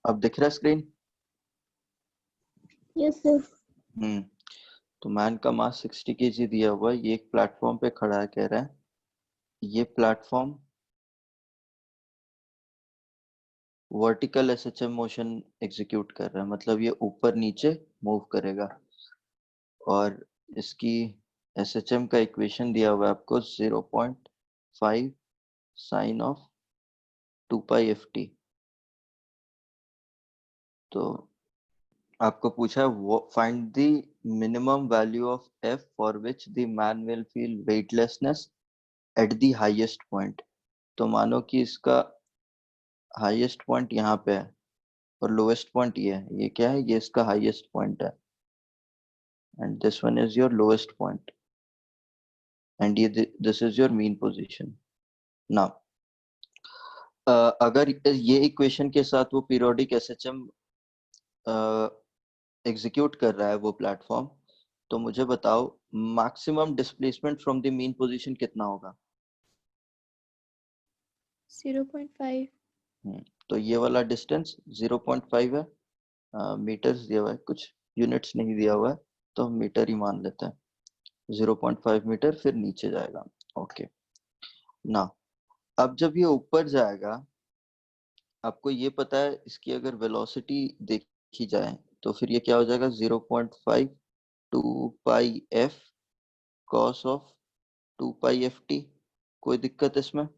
अब दिख रहा है स्क्रीन? Yes sir. तो मैन का मास 60 kg दिया हुआ है, ये एक प्लेटफॉर्म पे खड़ा है, कह रहा है ये platform vertical SHM motion execute कर रहा है, मतलब ये ऊपर नीचे मूव करेगा। और इसकी एसएचएम का इक्वेशन दिया हुआ है आपको 0.5 साइन ऑफ 2π/ft। तो आपको पूछा है find the minimum value of F for which the man will feel weightlessness at the highest point. तो मानो कि इसका हाईएस्ट पॉइंट यहाँ पे है और लोएस्ट पॉइंट ये है, ये क्या है, ये इसका हाईएस्ट पॉइंट है and this one is your lowest point and ये this is your mean position. Now अगर ये इक्वेशन के साथ वो पीरियोडिक एसएचएम एग्जीक्यूट कर रहा है वो प्लेटफॉर्म, तो मुझे बताओ maximum displacement from the mean position कितना होगा? 0.5। तो ये वाला डिस्टेंस 0.5 है, मीटर्स दिया हुआ है, कुछ यूनिट्स नहीं दिया हुआ है, तो हम मीटर ही मान लेते हैं। 0.5 मीटर फिर नीचे जाएगा। ओके ना, अब जब ये ऊपर जाएगा, आपको ये पता है इसकी अगर वेलोसिटी देखी जाए तो फिर ये क्या हो जाएगा, 0.5 2πf cos ऑफ 2π/ft। कोई दिक्कत इसमें?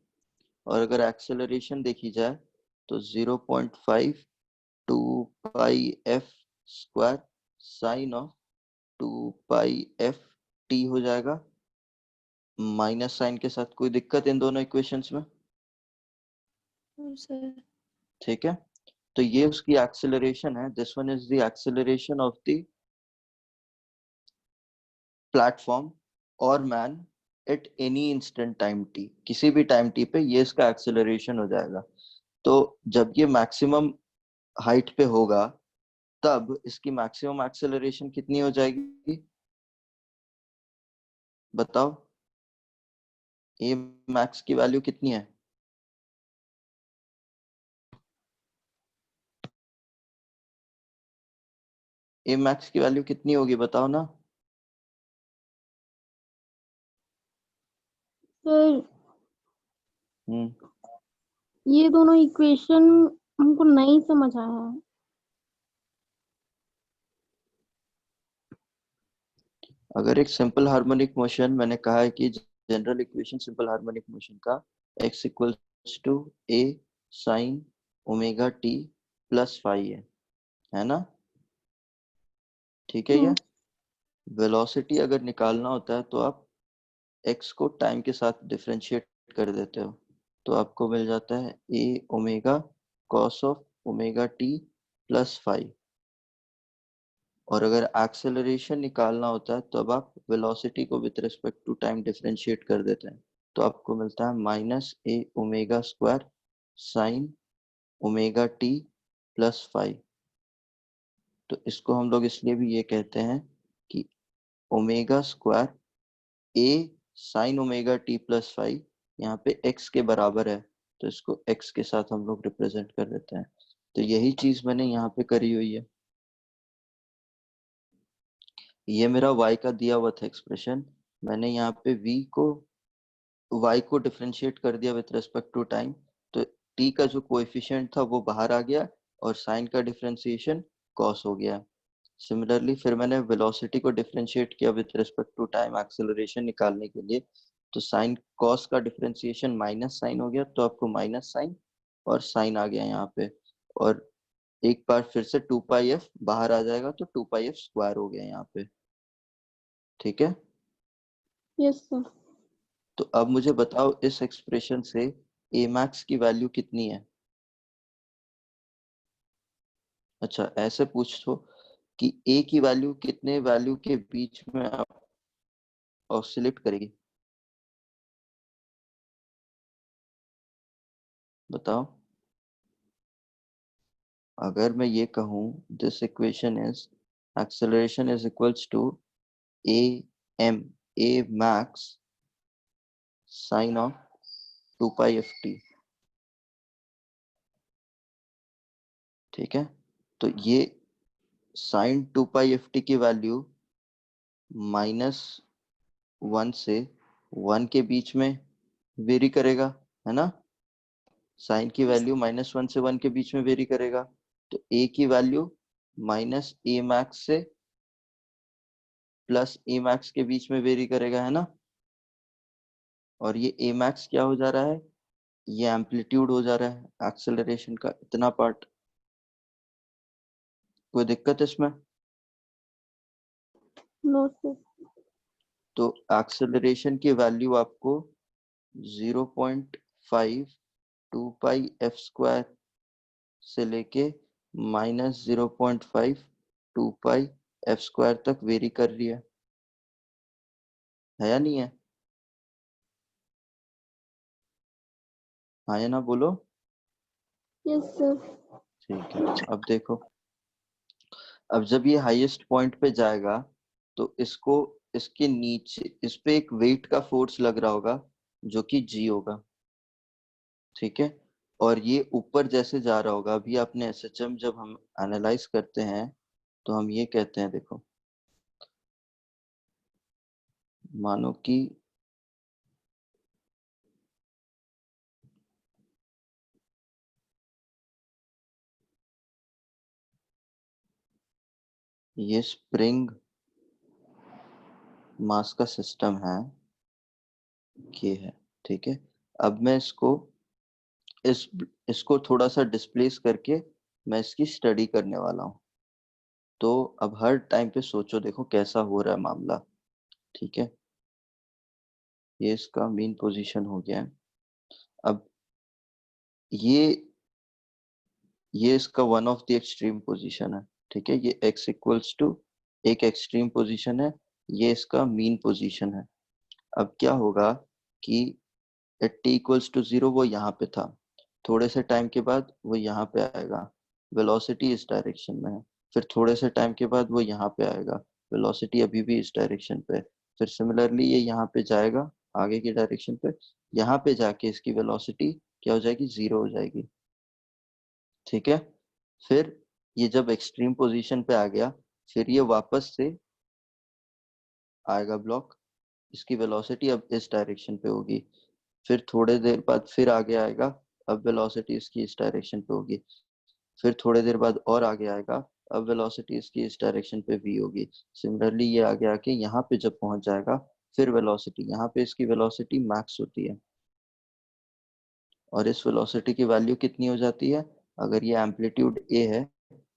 और अगर एक्सेलरेशन देखी जाए तो 0.5 2πf square sine of 2π/ft हो जाएगा, माइनस साइन के साथ। कोई दिक्कत इन दोनों इक्वेशंस में? सर ठीक है, तो ये उसकी एक्सेलरेशन है। This one is the acceleration of the platform और man at any instant time T, किसी भी टाइम टी पे ये इसका एक्सेलरेशन हो जाएगा। तो जब ये मैक्सिमम हाइट पे होगा तब इसकी मैक्सिमम एक्सेलरेशन कितनी हो जाएगी, बताओ? ए मैक्स की वैल्यू कितनी है? ए मैक्स की वैल्यू कितनी होगी बताओ ना? सर हम्म ये दोनों इक्वेशन हमको नहीं समझ आया है। अगर एक सिंपल हार्मोनिक मोशन, मैंने कहा है कि general equation simple harmonic motion का x equals to a sine omega T plus phi है ना? ठीक है। ये वेलोसिटी अगर निकालना होता है तो आप x को टाइम के साथ डिफरेंशिएट कर देते हो, तो आपको मिल जाता है a omega cos of omega T plus phi. और अगर एक्सेलरेशन निकालना होता है तो अब आप वेलोसिटी को with respect to time differentiate कर देते हैं, तो आपको मिलता है minus A omega square sine omega T plus five. तो इसको हम लोग इसलिए भी ये कहते हैं कि omega square A sine omega T plus five यहाँ पे एक्स के बराबर है, तो इसको एक्स के साथ हम लोग रिप्रेजेंट कर देते हैं। तो यही चीज मैंने यहाँ पे करी हुई है। ये मेरा y का दिया हुआ था एक्सप्रेशन, मैंने यहाँ पे v को y को डिफरेंशिएट कर दिया विथ रिस्पेक्ट टू टाइम, तो t का जो कोएफिशिएंट था वो बाहर आ गया और साइन का डिफरेंशिएशन cos हो गया। सिमिलरली फिर मैंने वेलोसिटी को डिफरेंशिएट किया with respect to time acceleration निकालने के लिए, तो साइन cos का डिफरेंशिएशन माइनस साइन हो गया, तो आपको माइनस साइन और साइन आ गया यहाँ पे। और एक बार फिर से 2πf बाहर आ जाएगा तो 2πf स्क्वायर हो गया यहाँ पे। ठीक है, यस सर। तो अब मुझे बताओ इस एक्सप्रेशन से ए मैक्स की वैल्यू कितनी है? अच्छा ऐसे पूछ लो कि ए की वैल्यू कितने वैल्यू के बीच में आप ऑसिलेट करेगी, बताओ? अगर मैं ये कहूँ this equation is acceleration is equals to A M, A max sine of 2π/ft। ठीक है, तो ये साइन 2π/ft की वैल्यू -1 से 1 के बीच में वेरी करेगा, है ना। साइन की वैल्यू -1 से 1 के बीच में वेरी करेगा, तो ए की वैल्यू -a max से +a max के बीच में वेरी करेगा, है ना। और ये a max क्या हो जा रहा है, ये एम्पलीट्यूड हो जा रहा है एक्सेलरेशन का इतना पार्ट। कोई दिक्कत इसमें? No sir. तो एक्सेलरेशन की वैल्यू आपको 0.5 2π f² से लेके -0.5 2π f² तक वेरी कर रही है या नहीं है? हाँ या ना बोलो। Yes sir. ठीक है, अब देखो, अब जब ये हाईएस्ट पॉइंट पे जाएगा तो इसको, इसके नीचे इस पे एक वेट का फोर्स लग रहा होगा जो कि जी होगा, ठीक है। और ये ऊपर जैसे जा रहा होगा, अभी आपने एसएचएम जब हम एनालाइज करते हैं तो हम ये कहते हैं, देखो मानो कि ये स्प्रिंग मास का सिस्टम है, ये है, ठीक है। अब मैं इसको थोड़ा सा डिस्प्लेस करके मैं इसकी स्टडी करने वाला हूँ। तो अब हर टाइम पे सोचो, देखो कैसा हो रहा है मामला, ठीक है। ये इसका मेन पोजीशन हो गया है। अब ये इसका one of the extreme position है, ठीक है। ये x इक्वल्स टू एक एक्सट्रीम पोजीशन है, ये इसका मीन पोजीशन है। अब क्या होगा कि एट t इक्वल्स टू 0 वो यहाँ पे था, थोड़े से टाइम के बाद वो यहाँ पे आएगा, वेलोसिटी इस डायरेक्शन में है। फिर थोड़े से टाइम के बाद वो यहाँ पे आएगा, वेलोसिटी अभी भी इस डायरेक्शन पे है। फिर सिमिलरली ये यहाँ पे जाएगा आगे की डायरेक्शन पे, यहाँ पे जाके इसकी वेलोसिटी क्या हो जाएगी, 0 हो जाएगी, ठीक है। फिर ये जब एक्सट्रीम पोजीशन पे आ गया, फिर ये वापस से आएगा ब्लॉक, इसकी वेलोसिटी अब इस डायरेक्शन पे होगी। फिर थोड़े देर बाद फिर आगे आएगा, अब वेलोसिटी इसकी इस डायरेक्शन पे होगी। फिर थोड़े देर बाद और आगे आएगा, अब वेलोसिटी इसकी इस डायरेक्शन पे v होगी। सिमिलरली ये आगे आके यहाँ पे जब पहुंच जाएगा, फिर वेलोसिटी, यहाँ पे इसकी वेलोसिटी मैक्स होती है, और इस वेलोसिटी की वैल्यू कितनी हो जाती है, अगर ये एम्पलीट्यूड a है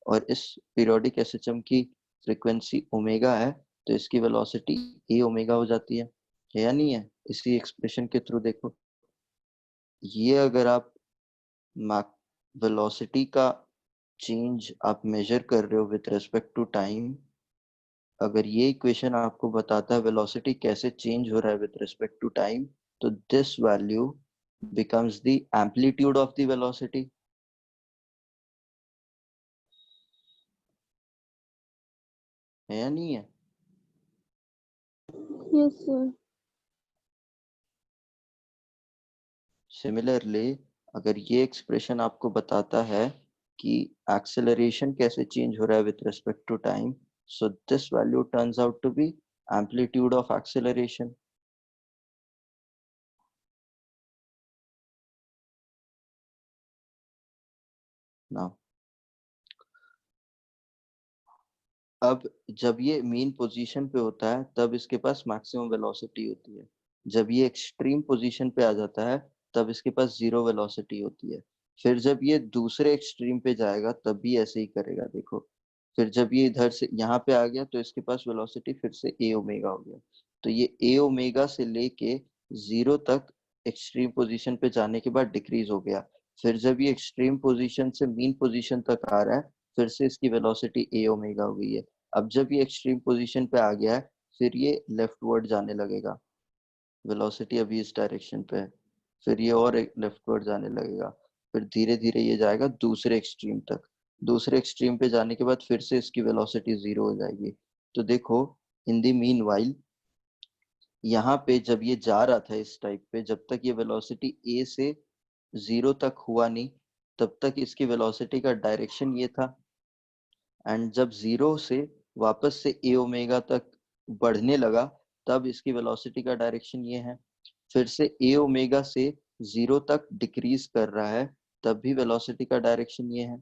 और इस पीरियोडिक एसएचएम की फ्रीक्वेंसी ओमेगा है, तो इसकी वेलोसिटी a ओमेगा हो जाती है या नहीं है। इसी एक्सप्रेशन के थ्रू देखो, ये अगर आप वेलोसिटी का चेंज आप मेजर कर रहे हो विथ रिस्पेक्ट टू टाइम, अगर ये इक्वेशन आपको बताता है वेलोसिटी कैसे चेंज हो रहा है विथ रिस्पेक्ट टू टाइम, तो this value becomes the amplitude of the velocity, है या नहीं है? Yes sir. सिमिलरली अगर ये एक्सप्रेशन आपको बताता है कि एक्सेलरेशन कैसे चेंज हो रहा है with respect to time, so this value turns out to be amplitude of acceleration. Now अब जब ये मीन पोजीशन पे होता है तब इसके पास मैक्सिमम वेलोसिटी होती है, जब ये एक्सट्रीम पोजीशन पे आ जाता है तब इसके पास जीरो वेलोसिटी होती है। फिर जब ये दूसरे एक्सट्रीम पे जाएगा तब भी ऐसे ही करेगा, देखो। फिर जब ये इधर से यहाँ पे आ गया तो इसके पास वेलोसिटी फिर से ए ओमेगा हो गया। तो ये ए ओमेगा से लेके 0 तक एक्सट्रीम पोजीशन पे जाने के बाद डिक्रीज हो गया। फिर जब ये एक्सट्रीम पोजीशन से मीन पोजीशन तक आ रहा है, फिर से इसकी वेलोसिटी ए ओमेगा हो गई है। अब जब ये एक्सट्रीम पोजीशन पे आ गया है, फिर ये लेफ्टवर्ड जाने लगेगा, वेलोसिटी अभी इस डायरेक्शन पे है, फिर ये और लेफ्टवर्ड जाने लगेगा, फिर धीरे धीरे ये जाएगा दूसरे एक्सट्रीम तक। दूसरे एक्सट्रीम पे जाने के बाद फिर से इसकी वेलोसिटी 0 हो जाएगी। तो देखो, इन द मीन वाइल यहाँ पे जब ये जा रहा था इस टाइप पे, जब तक ये वेलोसिटी ए से 0 तक हुआ नहीं, तब तक इसकी वेलोसिटी का डायरेक्शन ये था, एंड जब जीरो से वापस से ए ओमेगा तक बढ़ने लगा तब इसकी वेलोसिटी का डायरेक्शन ये है। फिर से ए ओमेगा से जीरो तक डिक्रीज कर रहा है तब भी वेलोसिटी का डायरेक्शन ये है।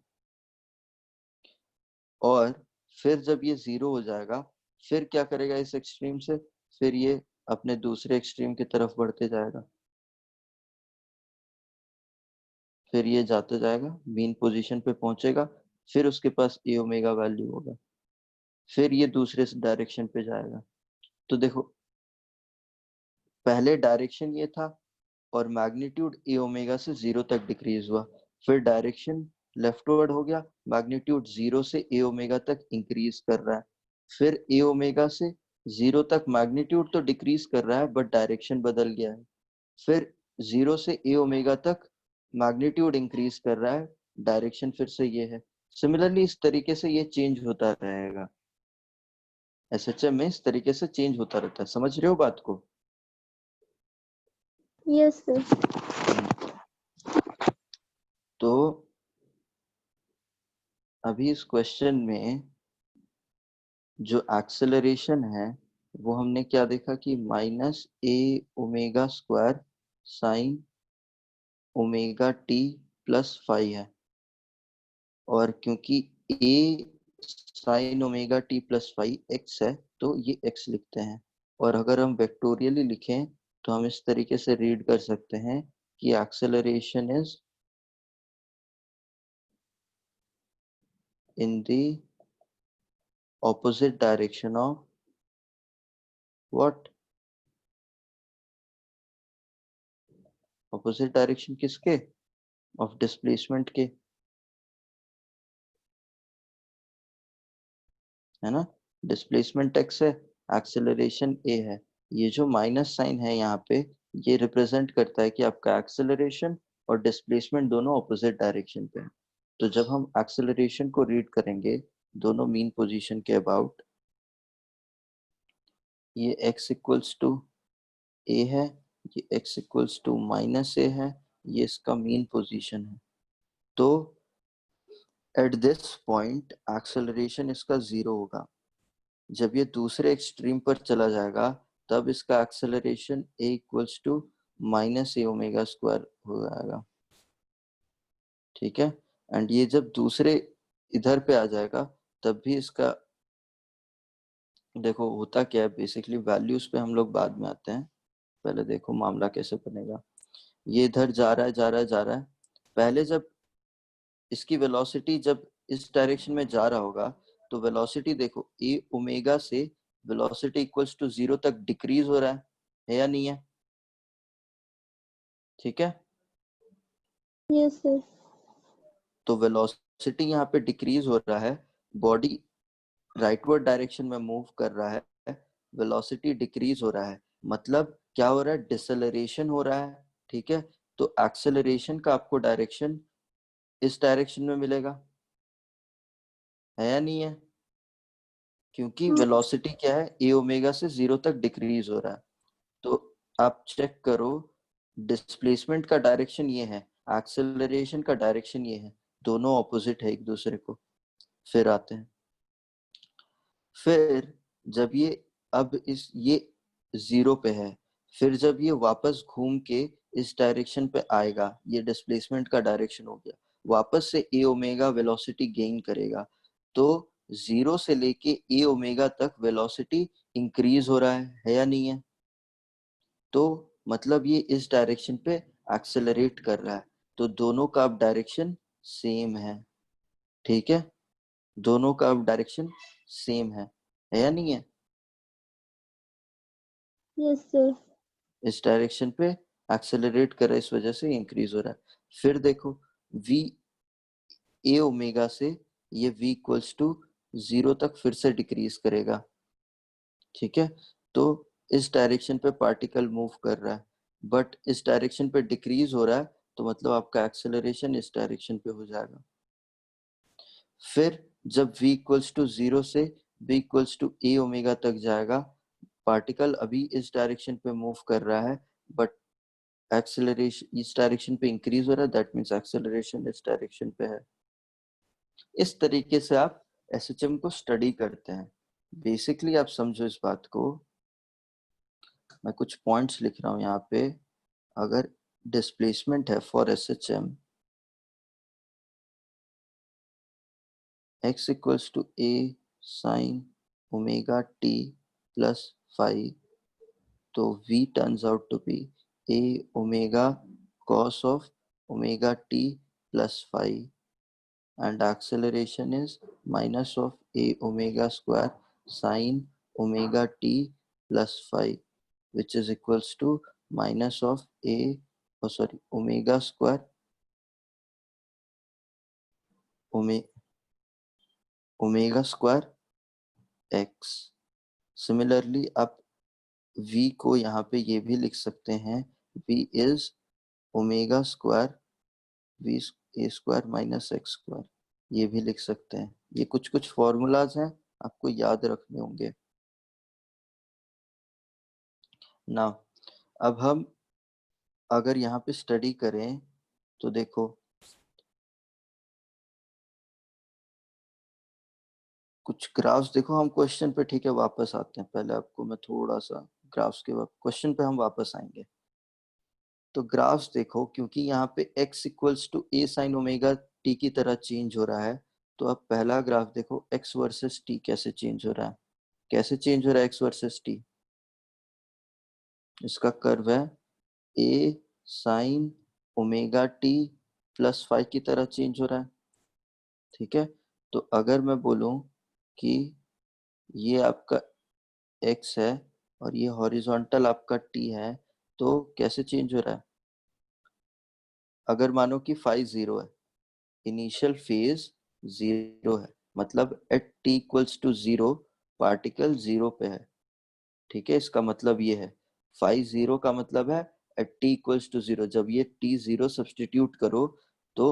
और फिर जब ये जीरो हो जाएगा फिर क्या करेगा इस एक्सट्रीम से, फिर ये अपने दूसरे एक्सट्रीम की तरफ बढ़ते जाएगा, फिर ये जाते जाएगा मीन पोजीशन पे पहुंचेगा, फिर उसके पास ए ओमेगा वैल्यू होगा, फिर ये दूसरे डायरेक्शन पे जाएगा। तो देखो पहले डायरेक्शन ये था और मैग्नीट्यूड ए ओमेगा से जीरो तक डिक्रीज हुआ, फिर डायरेक्शन लेफ्टवर्ड हो गया, मैग्नीट्यूड जीरो से ए ओमेगा तक इंक्रीज कर रहा है, फिर ए ओमेगा से जीरो तक मैग्नीट्यूड तो डिक्रीज कर रहा है बट डायरेक्शन बदल गया है, फिर जीरो से ए ओमेगा तक मैग्नीट्यूड इंक्रीज कर रहा है, डायरेक्शन फिर से ये है। सिमिलरली इस तरीके से ये चेंज होता रहेगा, एसएचएम में इस तरीके से चेंज होता रहता है। समझ रहे हो बात को? Yes sir. तो अभी इस क्वेश्चन में जो एक्सेलरेशन है वो हमने क्या देखा कि minus A omega square sine omega T plus five है, और क्योंकि A sine omega T plus five X है तो ये एक्स लिखते हैं। और अगर हम वेक्टोरियली लिखें तो हम इस तरीके से रीड कर सकते हैं कि acceleration is in the opposite direction of what? opposite direction किसके? of displacement के, है ना? displacement x है, acceleration a है। ये जो माइनस साइन है यहाँ पे ये रिप्रेजेंट करता है कि आपका एक्सेलरेशन और डिस्प्लेसमेंट दोनों ऑपोजिट डायरेक्शन पे है। तो जब हम एक्सेलरेशन को रीड करेंगे दोनों मीन पोजीशन के अबाउट, ये x इक्वल्स टू a है, ये x equals to minus a है, ये इसका मीन पोजीशन है। तो एट दिस पॉइंट एक्सेलरेशन इसका जीरो होगा। जब ये दूसरे एक्सट्रीम पर चला जाएगा तब इसका acceleration a equals to minus A omega square हो जाएगा, ठीक है। एंड ये जब दूसरे इधर पे आ जाएगा तब भी इसका, देखो होता क्या है बेसिकली, वैल्यूज पे हम लोग बाद में आते हैं, पहले देखो मामला कैसे बनेगा। ये इधर जा रहा है जा रहा है जा रहा है, पहले जब इसकी वेलोसिटी जब इस डायरेक्शन में जा रहा होगा तो वेलोसिटी देखो ए ओमेगा से वेलोसिटी इक्वल्स टू जीरो तक डिक्रीज हो रहा है या नहीं है? ठीक है। Yes sir. तो वेलोसिटी यहाँ पे डिक्रीज हो रहा है, बॉडी राइटवर्ड डायरेक्शन में मूव कर रहा है, वेलोसिटी डिक्रीज हो रहा है, मतलब क्या हो रहा है? डिसेलरेशन हो रहा है, ठीक है। तो एक्सेलरेशन का आपको डायरेक्शन इस डायरेक्शन में मिलेगा, है या नहीं है? क्योंकि वेलोसिटी क्या है, ए ओमेगा से जीरो तक डिक्रीज हो रहा है। तो आप चेक करो, डिस्प्लेसमेंट का डायरेक्शन ये है, एक्सेलरेशन का डायरेक्शन ये है, दोनों ऑपोजिट है एक दूसरे को। फिर आते हैं, फिर जब ये अब इस ये जीरो पे है, फिर जब ये वापस घूम के इस डायरेक्शन पे आएगा, ये डिस्प्लेसमेंट का डायरेक्शन हो गया, वापस से ए ओमेगा वेलोसिटी गेन करेगा, तो जीरो से लेके ए ओमेगा तक वेलोसिटी इंक्रीज हो रहा है या नहीं है? तो मतलब ये इस डायरेक्शन पे एक्सेलरेट कर रहा है, तो दोनों का अब डायरेक्शन सेम है, ठीक है। दोनों का अब डायरेक्शन सेम है या नहीं है? Yes sir. इस डायरेक्शन पे एक्सेलरेट कर रहा है, इस वजह से इंक्रीज हो रहा है। फिर देखो v ए ओमेगा से ये v इक्वल्स टू जीरो तक फिर से डिक्रीज करेगा, ठीक है। तो इस डायरेक्शन पे पार्टिकल मूव कर रहा है बट इस डायरेक्शन पे डिक्रीज हो रहा है, तो मतलब आपका एक्सेलरेशन इस डायरेक्शन पे हो जाएगा। फिर जब v इक्वल्स टू जीरो से v equals to A omega तक जाएगा, पार्टिकल अभी इस डायरेक्शन पे मूव कर रहा है बट एक्सेलरेशन इस डायरेक्शन पे इंक्रीज हो रहा है, दैट मीन्स एक्सेलरेशन इस डायरेक्शन पे है। इस तरीके से आप एसएचएम को स्टडी करते हैं। बेसिकली आप समझो इस बात को, मैं कुछ पॉइंट्स लिख रहा हूं यहाँ पे। अगर डिस्प्लेसमेंट है for SHM x equals to a sine omega t plus five, तो v turns out to be a omega cos of omega t plus phi, and acceleration is minus of a omega square sine omega t plus phi, which is equals to minus of omega square omega square x। Similarly आप v को यहाँ पे ये भी लिख सकते हैं, v is omega square v a square minus x square, ये भी लिख सकते हैं। ये कुछ कुछ फॉर्मूलाज हैं, आपको याद रखने होंगे ना। अब हम अगर यहाँ पे स्टडी करें तो देखो कुछ ग्राफ्स देखो, हम क्वेश्चन पे ठीक है वापस आते हैं। पहले आपको मैं थोड़ा सा ग्राफ्स के बाद क्वेश्चन पे हम वापस आएंगे। तो ग्राफ्स देखो, क्योंकि यहाँ पे x equals to a sine omega t की तरह चेंज हो रहा है, तो अब पहला ग्राफ देखो x वर्सेस t कैसे चेंज हो रहा है। कैसे चेंज हो रहा है x वर्सेस t? इसका कर्व है a sine omega t plus five की तरह चेंज हो रहा है। ठीक है, तो अगर मैं बोलूं कि ये आपका x है और ये हॉरिजॉन्टल आपका t है, तो कैसे चेंज हो रहा है? अगर मानो कि फाइव जीरो है, इनिशियल फेज जीरो है, मतलब at T equals to zero particle zero पे है। ठीक है, इसका मतलब ये है फाइव जीरो का मतलब है at T equals to zero. जब ये टी जीरो सब्सटीट्यूट करो तो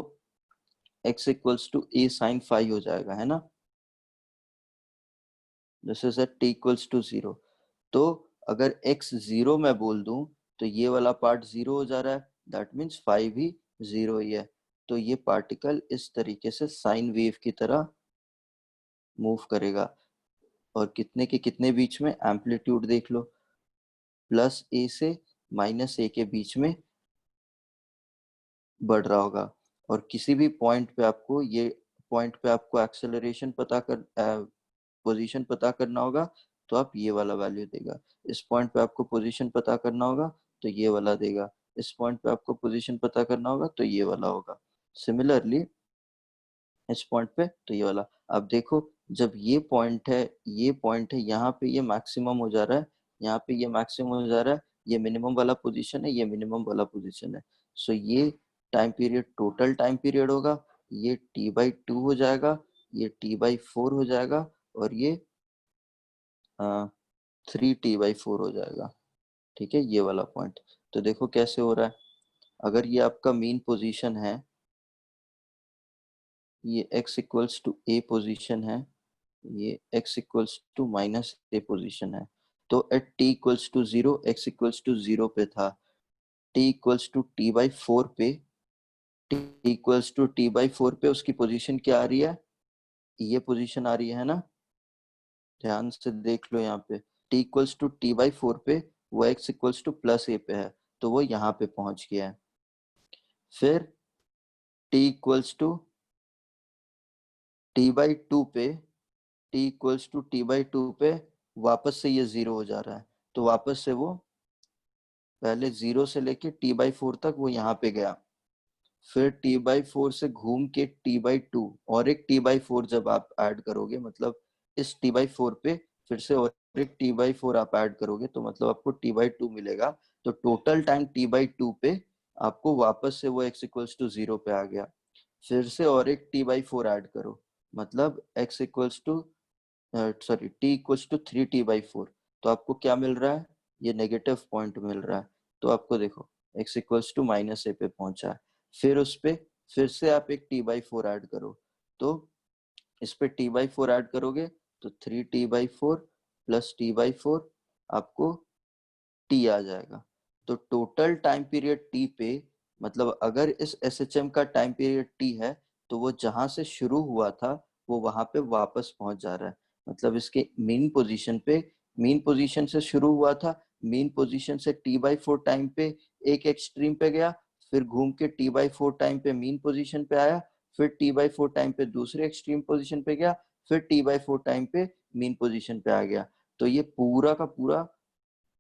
x equals to A sine five हो जाएगा, है ना। This is at T equals to zero. तो अगर x जीरो मैं बोल दूं तो ये वाला पार्ट जीरो हो जा रहा है, दैट मीन्स फाइव भी जीरो ही है। तो ये पार्टिकल इस तरीके से साइन वेव की तरह मूव करेगा, और कितने के कितने बीच में, एम्पलीट्यूड देख लो, प्लस ए से माइनस ए के बीच में बढ़ रहा होगा। और किसी भी पॉइंट पे आपको ये पॉइंट पे आपको एक्सेलरेशन पता कर पोजीशन पता करना होगा, तो आप ये वाला वैल्यू देगा। इस पॉइंट पे आपको पोजीशन पता करना होगा तो ये वाला देगा। इस पॉइंट पे आपको पोजीशन पता करना होगा तो ये वाला होगा। सिमिलरली इस पॉइंट पे तो ये वाला। अब देखो, जब ये पॉइंट है, ये पॉइंट है, यहाँ पे ये मैक्सिमम हो जा रहा है, यहाँ पे ये मैक्सिमम हो जा रहा है, ये मिनिमम वाला पोजीशन है, ये मिनिमम वाला पोजीशन है। सो ये time period total time period होगा, ये t बाई टू हो जाएगा, ये t बाई फोर हो जाएगा, और ये 3t/4 हो जाएगा। ठीक है, ये वाला पॉइंट। तो देखो कैसे हो रहा है। अगर ये आपका मीन पोजीशन है, ये x equals to a position है, ये x equals to minus a position है, तो at t equals to zero x equals to zero पे था, t इक्वल्स टू t/4 पे, t इक्वल्स टू t/4 पे उसकी पोजीशन क्या आ रही है? ये पोजीशन आ रही है ना, ध्यान से देख लो यहाँ पे। t इक्वल्स टू t/4 पे वो x equals to plus a पे है, तो वो यहाँ पे पहुंच गया है। फिर t इक्वल्स टू t/2 पे, t इक्वल्स टू t/2 पे वापस से ये जीरो हो जा रहा है, तो वापस से वो पहले जीरो से लेके t/4 तक वो यहाँ पे गया। फिर t/4 से घूम के t/2 और एक t/4 जब आप ऐड करोगे, मतलब इस t/4 पे फिर से और एक t/4 आप ऐड करोगे, तो मतलब आपको t/2 मिलेगा। तो टोटल टाइम t/2 पे आपको वापस से वो x इक्वल्स टू जीरो पे आ गया। फिर से और एक t/4 ऐड करो, मतलब x equals to sorry t equals to 3t/4, तो आपको क्या मिल रहा है? ये नेगेटिव पॉइंट मिल रहा है। तो आपको देखो x इक्वल्स टू माइनस ए पे पहुंचा है। फिर उस पे फिर से आप एक t/4 ऐड करो, तो इस पे t/4 ऐड करोगे तो 3t/4 प्लस t/4 आपको t आ जाएगा। तो टोटल टाइम पीरियड टी पे, मतलब अगर इस एसएचएम का टाइम पीरियड टी है तो वो जहां से शुरू हुआ था वो वहां पे वापस पहुंच जा रहा है। मतलब इसके मेन पोजीशन पे, मेन पोजीशन से शुरू हुआ था, मेन पोजीशन से t/4 टाइम पे एक एक्सट्रीम पे गया, फिर घूम के t/4 टाइम पे मेन पोजीशन पे आया, फिर t/4 टाइम पे दूसरे एक्सट्रीम पोजीशन पे गया, फिर t/4 टाइम पे मेन पोजीशन पे आ गया। तो ये पूरा का पूरा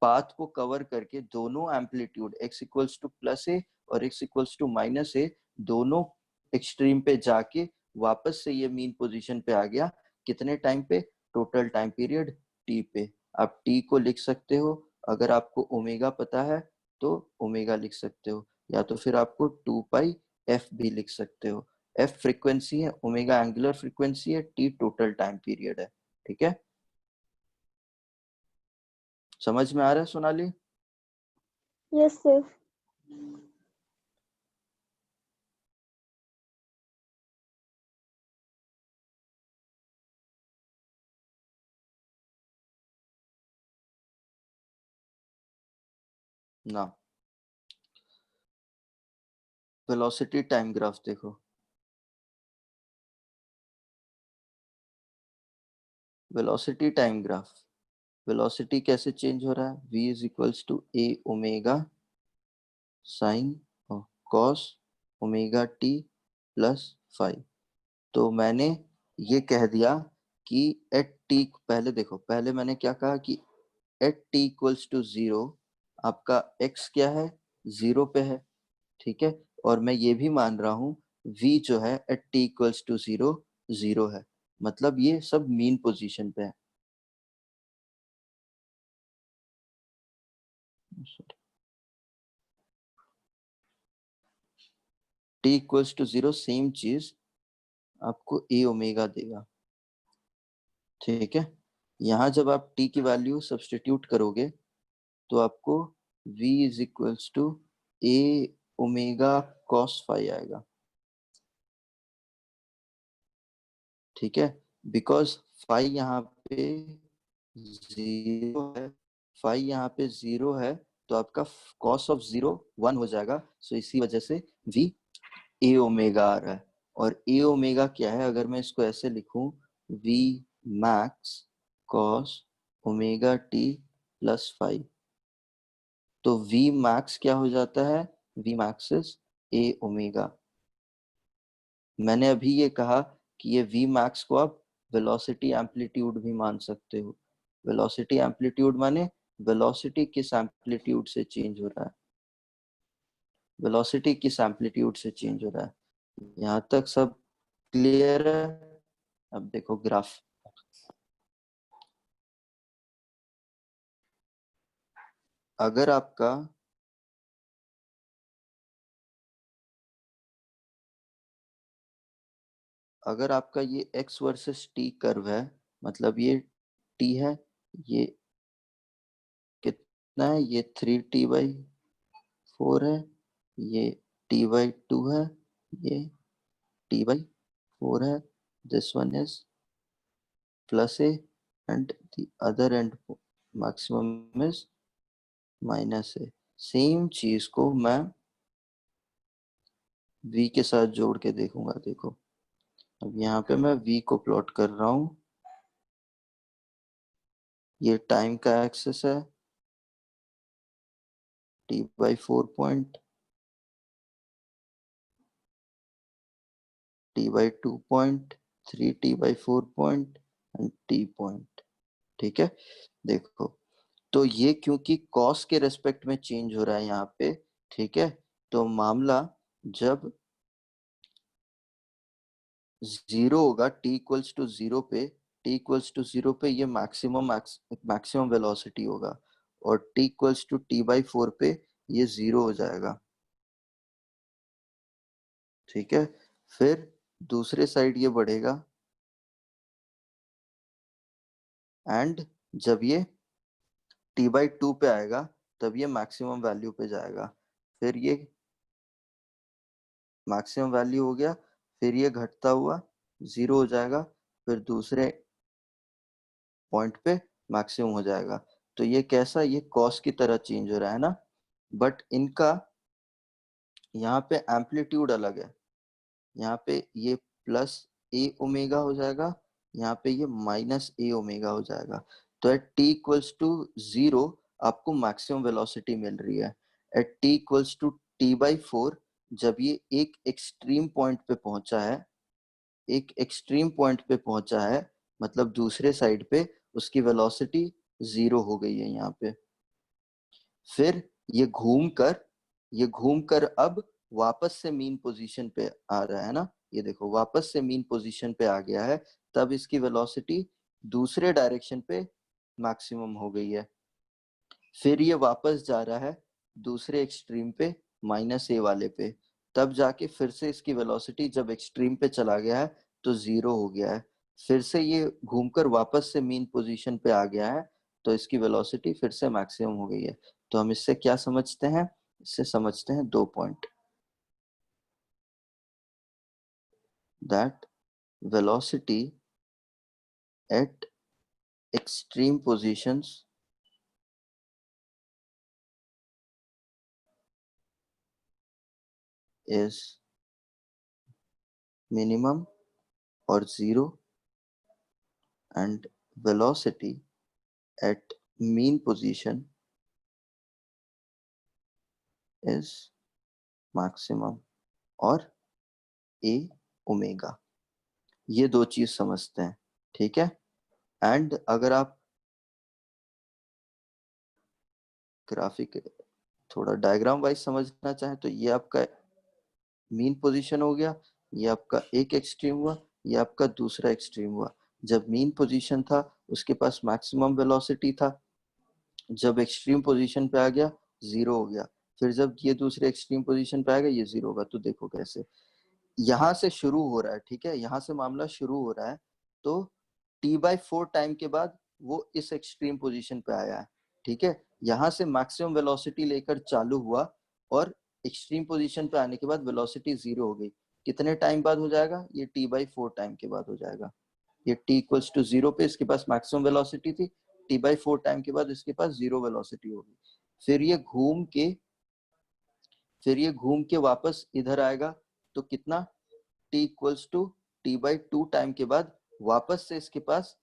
पाथ को कवर करके दोनों amplitude x equals to plus A और x equals to minus A, दोनों एक्सट्रीम पे जाके वापस से ये मीन पोजीशन पे आ गया। कितने टाइम पे? टोटल टाइम पीरियड t पे। आप t को लिख सकते हो, अगर आपको ओमेगा पता है तो ओमेगा लिख सकते हो, या तो फिर आपको 2 पाई f भी लिख सकते हो। f फ्रीक्वेंसी है, ओमेगा एंगुलर फ्रीक्वेंसी है, t टोटल टाइम पीरियड है। ठीक है, समझ में आ रहा है सोनाली? Yes sir. ना, वेलोसिटी टाइम ग्राफ देखो। वेलोसिटी टाइम ग्राफ, वेलोसिटी कैसे चेंज हो रहा है? v is equals to A omega sine cos omega T plus five. तो मैंने ये कह दिया कि एट टी, पहले देखो, पहले मैंने क्या कहा कि at T equals to zero आपका x क्या है? जीरो पे है। ठीक है, और मैं ये भी मान रहा हूँ v जो है at T equals to zero, zero है। मतलब ये सब मीन पोजीशन पे है। T equals to zero same चीज आपको ए ओमेगा देगा। ठीक है, यहाँ जब आप टी की वैल्यू सब्सटीट्यूट करोगे तो आपको v is equals to A omega cos five आएगा। ठीक है, बिकॉज फाइव यहाँ पे जीरो है, फाइव यहाँ पे जीरो है, तो आपका कॉस ऑफ जीरो वन हो जाएगा। सो इसी वजह से v ए ओमेगा आ रहा है। और ए ओमेगा क्या है? अगर मैं इसको ऐसे लिखूं, v max cos omega T plus five, तो v मैक्स क्या हो जाता है? v max is a omega. मैंने अभी ये कहा कि ये v मैक्स को आप वेलोसिटी एम्पलीट्यूड भी मान सकते हो। वेलोसिटी एम्पलीट्यूड माने वेलोसिटी किस एम्पलीट्यूड से चेंज हो रहा है, वेलोसिटी किस एम्पलीट्यूड से चेंज हो रहा है। यहाँ तक सब क्लियर है? अब देखो ग्राफ। अगर आपका अगर आपका ये x वर्सेस t कर्व है, मतलब ये t है, ये कितना है? ये 3t/4 है, ये t/2 है, ये t/4 है, this one is plus a and the other end maximum is minus a। Same चीज को मैं v के साथ जोड़ के देखूंगा। देखो, अब यहाँ पे मैं v को प्लॉट कर रहा हूँ, ये टाइम का एक्सेस है, t/4 point, t/2 point, 3t/4 point and t point. ठीक है, देखो, तो ये क्योंकि कॉस के रेस्पेक्ट में चेंज हो रहा है यहाँ पे। ठीक है, तो मामला जब जीरो होगा, t इक्वल्स टू जीरो पे, t इक्वल्स टू जीरो पे ये मैक्सिमम वेलोसिटी होगा, और t इक्वल्स टू t/4 पे ये जीरो हो जाएगा। ठीक है, फिर दूसरे साइड ये बढ़ेगा, एंड जब ये t/2 पे आएगा तब ये मैक्सिमम वैल्यू पे जाएगा। फिर ये मैक्सिमम वैल्यू हो गया, फिर ये घटता हुआ जीरो हो जाएगा, फिर दूसरे पॉइंट पे मैक्सिमम हो जाएगा। तो ये कैसा? ये कॉस की तरह चेंज हो रहा है ना। बट इनका यहाँ पे एम्पलीट्यूड अलग है। यहाँ पे ये प्लस ए ओमेगा हो जाएगा, यहाँ पे ये माइनस ए ओमेगा हो जाएगा। तो एट टी इक्वल्स टू 0 आपको मैक्सिमम वेलोसिटी मिल रही है। At T equals to t/4 जब ये एक एक्सट्रीम पॉइंट पे पहुंचा है, एक एक्सट्रीम पॉइंट पे पहुंचा है, मतलब दूसरे साइड पे उसकी वेलोसिटी 0 हो गई है यहाँ पे। फिर ये घूमकर अब वापस से मीन पोजीशन पे आ रहा है ना, ये देखो वापस से मीन पोजीशन पे आ गया है, तब इसकी वेलोसिटी दूसरे डायरेक्शन पे मैक्सिमम हो गई है। फिर ये वापस जा रहा है दूसरे एक्सट्रीम पे, माइनस ए वाले पे, तब जाके फिर से इसकी वेलोसिटी जब एक्सट्रीम पे चला गया है तो 0 हो गया है। फिर से ये घूमकर वापस से मीन पोजीशन पे आ गया है, तो इसकी वेलोसिटी फिर से मैक्सिमम हो गई है। तो हम इससे क्या समझते हैं? इससे समझते हैं 2 point, that velocity at extreme positions is minimum or 0, and velocity at mean position is maximum or a omega. ये दो चीज समझते हैं, ठीक है। एंड अगर आप ग्राफिक थोड़ा डायग्राम वाइज समझना चाहें तो ये आपका मीन पोजीशन हो गया, ये आपका एक एक्सट्रीम हुआ, ये आपका दूसरा एक्सट्रीम हुआ। जब मीन पोजीशन था उसके पास मैक्सिमम वेलोसिटी था, जब एक्सट्रीम पोजीशन पे आ गया 0 हो गया। फिर जब ये दूसरे एक्सट्रीम पोजीशन पे आ गया ये 0 होगा। तो देखो कैसे यहाँ से शुरू हो रहा है, ठीक है, यहाँ से मामला शुरू हो रहा है। तो t/4 टाइम के बाद वो इस एक्सट्रीम पोजीशन पे आया है, ठीक है। यहाँ से मैक्सिमम वेलोसिटी लेकर चालू हुआ और एक्सट्रीम पोजीशन पे आने के बाद वेलोसिटी 0 हो गई। कितने टाइम बाद हो जाएगा? ये t/4 टाइम के बाद हो जाएगा। ये t इक्वल्स टू 0 पे इसके पास मैक्सिमम वेलोसिटी थी, t/4 टाइम के बाद इसके पास 0 वेलोसिटी होगी। फिर ये घूम के वापस इधर आएगा, तो कितना? t equals to t/2 time के बाद वापस से इसके पास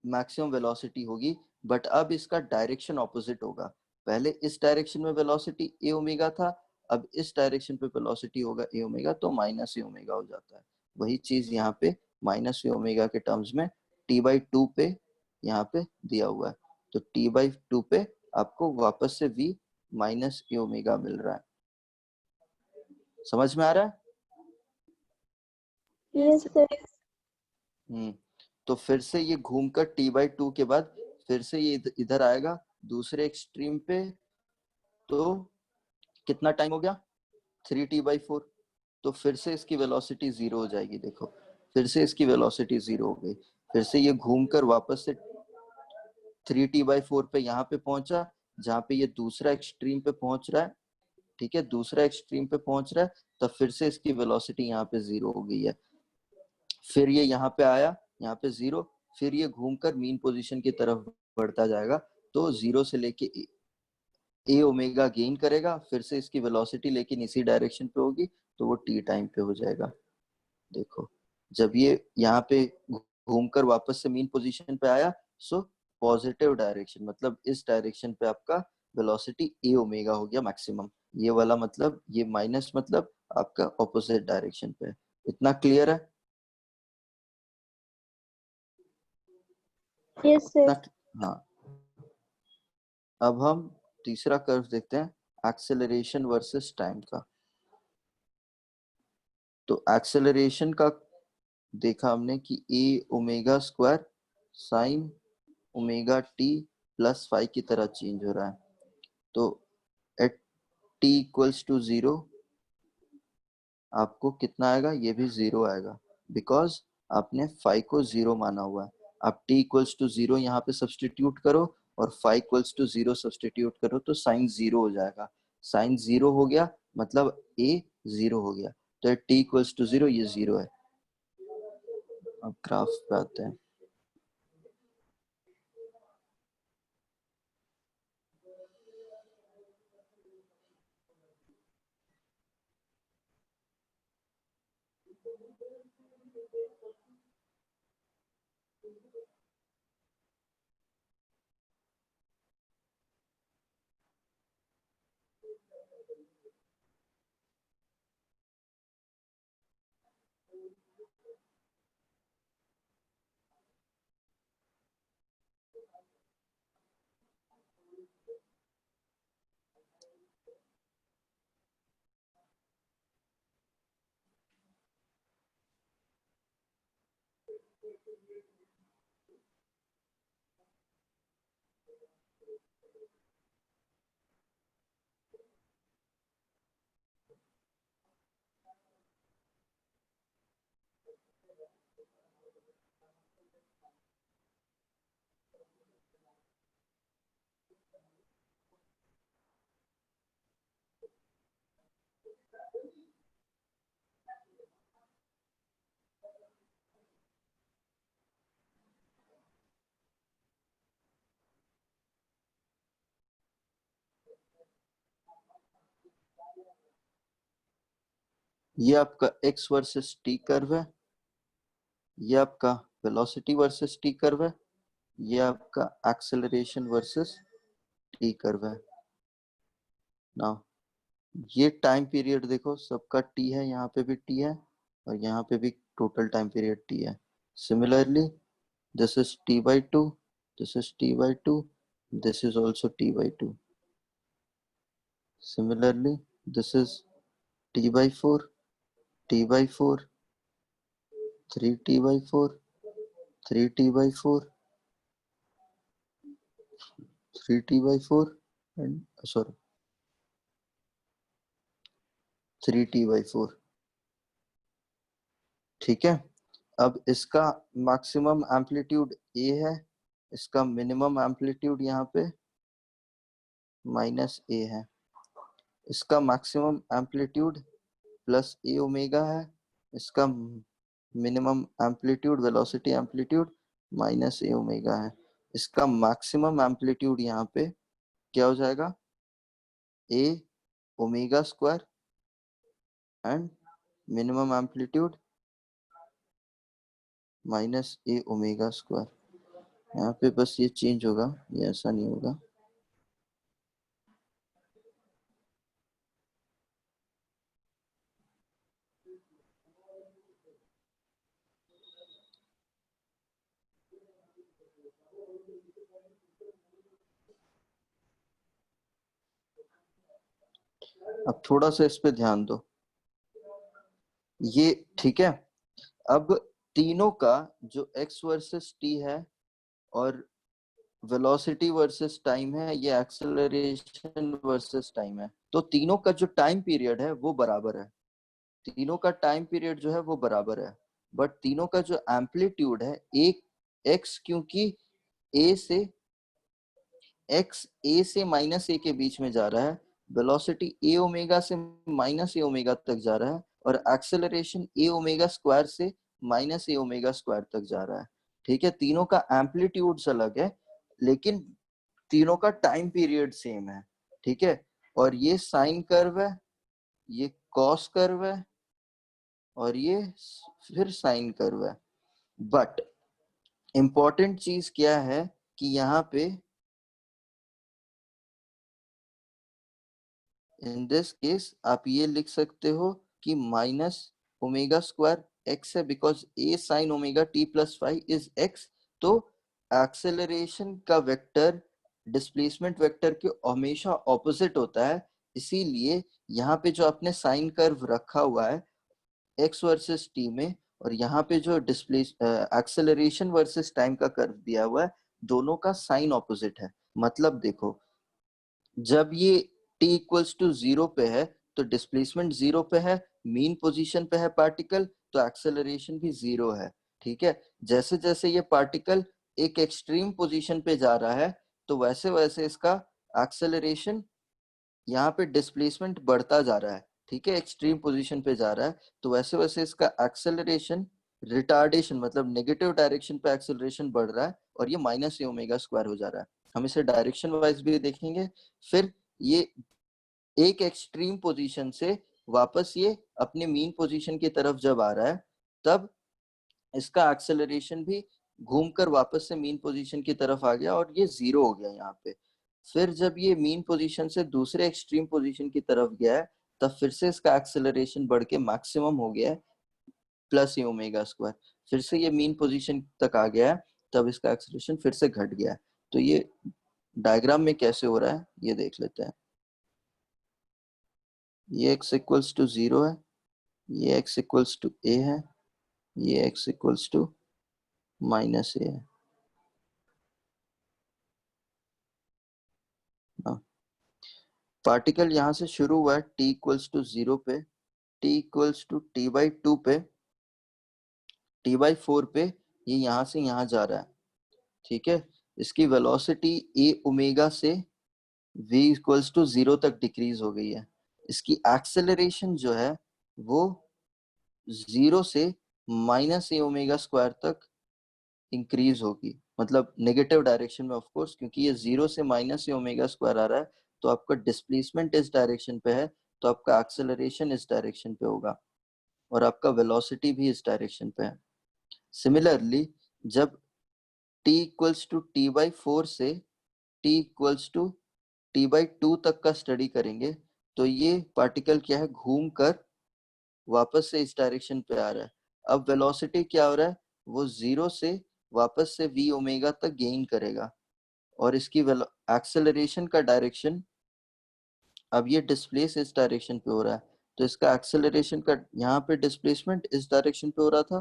मैक्सिमम वेलोसिटी होगी, बट अब इसका डायरेक्शन ऑपोजिट होगा। पहले इस डायरेक्शन में वेलोसिटी ए ओमेगा था, अब इस डायरेक्शन पे वेलोसिटी होगा ए ओमेगा, तो माइनस ए ओमेगा हो जाता है। वही चीज यहाँ पे माइनस ए ओमेगा के टर्म्स में t/2 पे यहाँ पे दिया हुआ है। तो t/2 पे आपको वापस से v माइनस ए ओमेगा मिल रहा है। समझ में आ रहा है? Yes sir. तो फिर से ये घूमकर t/2 के बाद फिर से ये इधर आएगा दूसरे एक्सट्रीम पे। तो कितना टाइम हो गया? 3t/4। तो फिर से इसकी वेलोसिटी 0 हो जाएगी। देखो फिर से इसकी वेलोसिटी 0 हो गई। फिर से ये घूमकर वापस से 3t/4 पे यहाँ पे पहुंचा, जहाँ पे ये दूसरा एक्सट्रीम पे पहुंच रहा है, ठीक है, दूसरा एक्सट्रीम पे पहुंच रहा है, तब फिर से इसकी वेलोसिटी यहाँ पे 0 हो गई है। फिर ये यहाँ पे आया, यहाँ पे 0, फिर ये घूमकर मीन पोजीशन की तरफ बढ़ता जाएगा। तो 0 से लेके ए ओमेगा गेन करेगा, फिर से इसकी वेलोसिटी लेकिन इसी डायरेक्शन पे होगी, तो वो टी टाइम पे हो जाएगा। देखो जब ये यहाँ पे घूमकर वापस से मीन पोजीशन पे आया, सो पॉजिटिव डायरेक्शन, मतलब इस डायरेक्शन पे आपका वेलोसिटी ए ओमेगा हो गया मैक्सिमम। ये वाला मतलब, ये माइनस मतलब आपका ऑपोजिट डायरेक्शन पे। इतना क्लियर है? Yes sir. हाँ। अब हम तीसरा कर्व देखते हैं, एक्सेलरेशन वर्सेस टाइम का। तो एक्सेलरेशन का देखा हमने कि A omega square sine omega T plus five की तरह चेंज हो रहा है। तो एट टी इक्वल्स टू 0 आपको कितना आएगा? ये भी 0 आएगा, बिकॉज आपने फाइव को 0 माना हुआ है। आप t इक्वल्स टू 0 यहाँ पे सब्सटीट्यूट करो और फाइव इक्वल्स टू 0 सब्सटीट्यूट करो, तो साइन 0 हो जाएगा। साइन 0 हो गया मतलब a 0 हो गया। तो t इक्वल्स टू 0 ये 0 है। अब ग्राफ पे आते हैं। ये आपका x वर्सेस t कर्व है, ये आपका वेलोसिटी वर्सेस t कर्व है, ये आपका एक्सेलरेशन वर्सेस t कर्व है ना। ये टाइम पीरियड देखो, सबका t है, यहाँ पे भी t है और यहाँ पे भी टोटल टाइम पीरियड t है। Similarly this is t by 2, this is t by 2, this is also t by 2. Similarly this is t by 4, t by 4, 3t by 4, 3t by 4, 3t by 4 and sorry 3t by 4। ठीक है, अब इसका maximum amplitude a है, इसका minimum amplitude यहाँ पे minus a है, इसका maximum amplitude plus a omega है, इसका minimum amplitude velocity amplitude minus a omega है। इसका मैक्सिमम एम्पलीट्यूड यहाँ पे क्या हो जाएगा, a omega square and minimum amplitude minus a omega square. यहाँ पे बस ये चेंज होगा, ये ऐसा नहीं होगा। अब थोड़ा सा इस पे ध्यान दो, ये ठीक है। अब तीनों का जो x वर्सेस t है और वेलोसिटी वर्सेस टाइम है, ये एक्सेलरेशन वर्सेस टाइम है, तो तीनों का जो टाइम पीरियड है वो बराबर है, तीनों का टाइम पीरियड जो है वो बराबर है। बट तीनों का जो एम्पलीट्यूड है, एक x क्योंकि a से x a से माइनस a के बीच में जा रहा है, वेलोसिटी a ओमेगा से माइनस a ओमेगा तक जा रहा है और एक्सेलरेशन a ओमेगा स्क्वायर से माइनस a ओमेगा स्क्वायर तक जा रहा है। ठीक है, तीनों का एम्पलीट्यूड्स अलग है लेकिन तीनों का टाइम पीरियड सेम है। ठीक है, और ये साइन कर्व है, ये कॉस कर्व है और ये फिर साइन कर्व है। बट इंपॉर्टेंट चीज क्या है कि यहाँ पे इन दिस केस आप ये लिख सकते हो कि माइनस ओमेगा स्क्वायर एक्स है, because A sine omega T plus five is x. तो एक्सेलरेशन का वेक्टर डिस्प्लेसमेंट वेक्टर के हमेशा ऑपोजिट होता है, इसीलिए यहाँ पे जो आपने साइन कर्व रखा हुआ है एक्स वर्सेस टी में, और यहाँ पे जो डिस्प्लेस एक्सेलरेशन वर्सेस टाइम का कर्व दिया हुआ है, दोनों का साइन ऑपोजिट है। मतलब देखो, जब ये t इक्वल्स टू 0 पे है तो डिस्प्लेसमेंट 0 पे है, मीन पोजीशन पे है पार्टिकल, तो एक्सेलरेशन भी 0 है। ठीक है, जैसे जैसे ये पार्टिकल एक एक्सट्रीम पोजीशन पे जा रहा है तो वैसे वैसे इसका एक्सेलरेशन, यहाँ पे डिस्प्लेसमेंट बढ़ता जा रहा है। ठीक है, एक्सट्रीम पोजीशन पे जा रहा है तो वैसे वैसे इसका एक्सेलरेशन रिटार्डेशन मतलब नेगेटिव डायरेक्शन पे एक्सेलरेशन बढ़ रहा है और ये माइनस ए ओमेगा स्क्वायर हो जा रहा है। हम इसे डायरेक्शन वाइज भी देखेंगे। फिर ये एक एक्सट्रीम पोजीशन से वापस ये अपने मीन पोजीशन की तरफ जब आ रहा है, तब इसका एक्सेलरेशन भी घूमकर वापस से मीन पोजीशन की तरफ आ गया और ये 0 हो गया यहाँ पे। फिर जब ये मीन पोजीशन से दूसरे एक्सट्रीम पोजीशन की तरफ गया है, तब फिर से इसका एक्सेलरेशन बढ़ के मैक्सिमम हो गया है प्लस ए ओमेगा स्क्वायर। फिर से ये मीन पोजीशन तक आ गया है, तब इसका एक्सेलरेशन फिर से घट गया है। तो ये डायग्राम में कैसे हो रहा है ये देख लेते हैं। ये x इक्वल्स टू 0 है, ये x इक्वल्स टू a है, ये x equals to minus a है। पार्टिकल यहाँ से शुरू हुआ है t इक्वल्स टू 0 पे, t इक्वल्स टू t/2 पे, t/4 पे ये यहाँ से यहाँ जा रहा है, ठीक है। इसकी वेलोसिटी a ओमेगा से v इक्वल्स टू 0 तक डिक्रीज हो गई है। इसकी एक्सेलरेशन जो है वो 0 से माइनस ए ओमेगा स्क्वायर तक इंक्रीज होगी, मतलब नेगेटिव डायरेक्शन में ऑफ कोर्स, क्योंकि ये 0 से माइनस ए ओमेगा स्क्वायर आ रहा है। तो आपका डिस्प्लेसमेंट इस डायरेक्शन पे है, तो आपका एक्सेलरेशन इस डायरेक्शन पे होगा, और आपका वेलोसिटी भी इस डायरेक्शन पे है। सिमिलरली जब t इक्वल्स टू t/4 से t इक्वल्स टू t/2 तक का स्टडी करेंगे, तो ये पार्टिकल क्या है, घूम कर वापस से इस डायरेक्शन पे आ रहा है। अब वेलोसिटी क्या हो रहा है, वो 0 से वापस से v ओमेगा तक गेन करेगा, और इसकी एक्सेलरेशन का डायरेक्शन, अब ये डिस्प्लेस इस डायरेक्शन पे हो रहा है, तो इसका एक्सेलरेशन का, यहाँ पे डिस्प्लेसमेंट इस डायरेक्शन पे हो रहा था,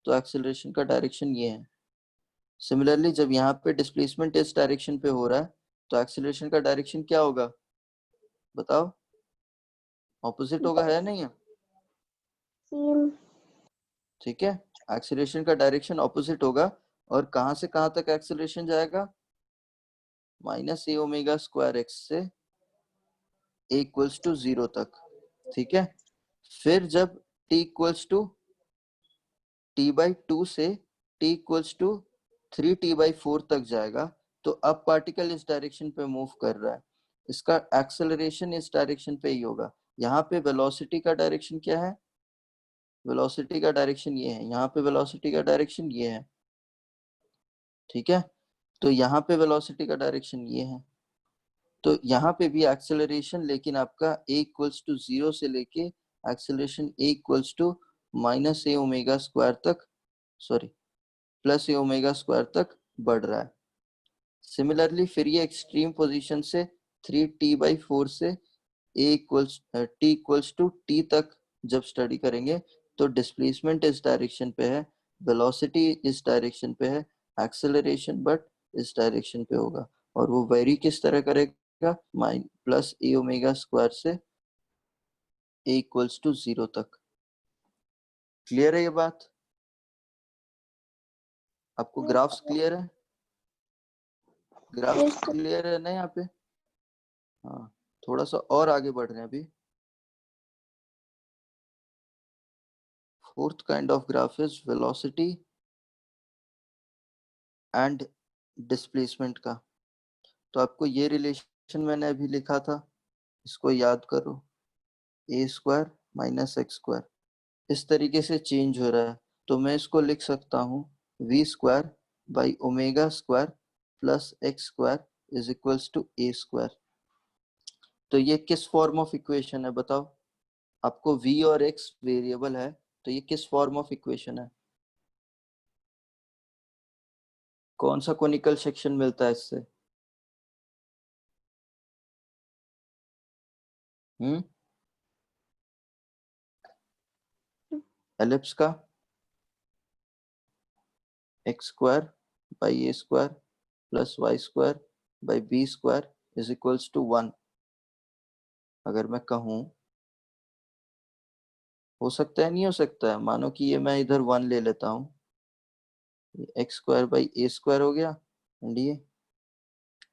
तो एक्सेलरेशन का डायरेक्शन ये है। सिमिलरली जब यहाँ पे डिस्प्लेसमेंट इस डायरेक्शन पे हो रहा है, तो एक्सेलरेशन का डायरेक्शन क्या होगा, बताओ, ऑपोजिट होगा, है नहीं है, सेम। ठीक है। एक्सेलरेशन का डायरेक्शन ऑपोजिट होगा, और कहां से कहां तक एक्सेलरेशन जाएगा, minus A omega square x से ए इक्वल्स टू 0 तक, ठीक है। फिर जब t इक्वल्स टू t/2 से t इक्वल्स टू 3t/4 तक जाएगा, तो अब पार्टिकल इस डायरेक्शन पे मूव कर रहा है, इसका एक्सेलरेशन इस डायरेक्शन पे ही होगा। यहाँ पे वेलोसिटी का डायरेक्शन क्या है, वेलोसिटी का डायरेक्शन ये है, यहाँ पे वेलोसिटी का डायरेक्शन ये है, ठीक है। तो यहाँ पे वेलोसिटी का डायरेक्शन ये है, तो यहाँ पे भी एक्सेलरेशन, लेकिन आपका a इक्वल्स टू 0 से लेके acceleration a equals to minus A omega square तक, sorry plus A omega square तक बढ़ रहा है। सिमिलरली फिर ये एक्सट्रीम पोजीशन से 3t/4 से t इक्वल्स टू t तक जब स्टडी करेंगे, तो डिस्प्लेसमेंट इस डायरेक्शन पे है, वेलोसिटी इस डायरेक्शन पे है, एक्सेलरेशन बट इस डायरेक्शन पे होगा, और वो वेरी किस तरह करेगा, प्लस ए ओमेगा स्क्वायर से a इक्वल्स टू 0 तक। क्लियर है ये बात, आपको ग्राफ्स क्लियर है, ग्राफ्स क्लियर है ना यहाँ पे। हाँ, थोड़ा सा और आगे बढ़ रहे हैं अभी। Fourth kind of graph is velocity and displacement का। तो आपको ये रिलेशन मैंने अभी लिखा था, इसको याद करो, ए स्क्वायर माइनस एक्स स्क्वायर इस तरीके से चेंज हो रहा है, तो मैं इसको लिख सकता हूँ V square by omega square plus X square is equals to A square. तो ये किस फॉर्म ऑफ इक्वेशन है बताओ, आपको v और x वेरिएबल है, तो ये किस फॉर्म ऑफ इक्वेशन है, कौन सा कोनिकल सेक्शन मिलता है इससे, एलिप्स का X square by A square plus Y square by B square is equals to 1। अगर मैं कहूँ, हो सकता है नहीं हो सकता है, मानो कि ये मैं इधर 1 ले लेता हूँ, x square by A square हो गया, एंड ये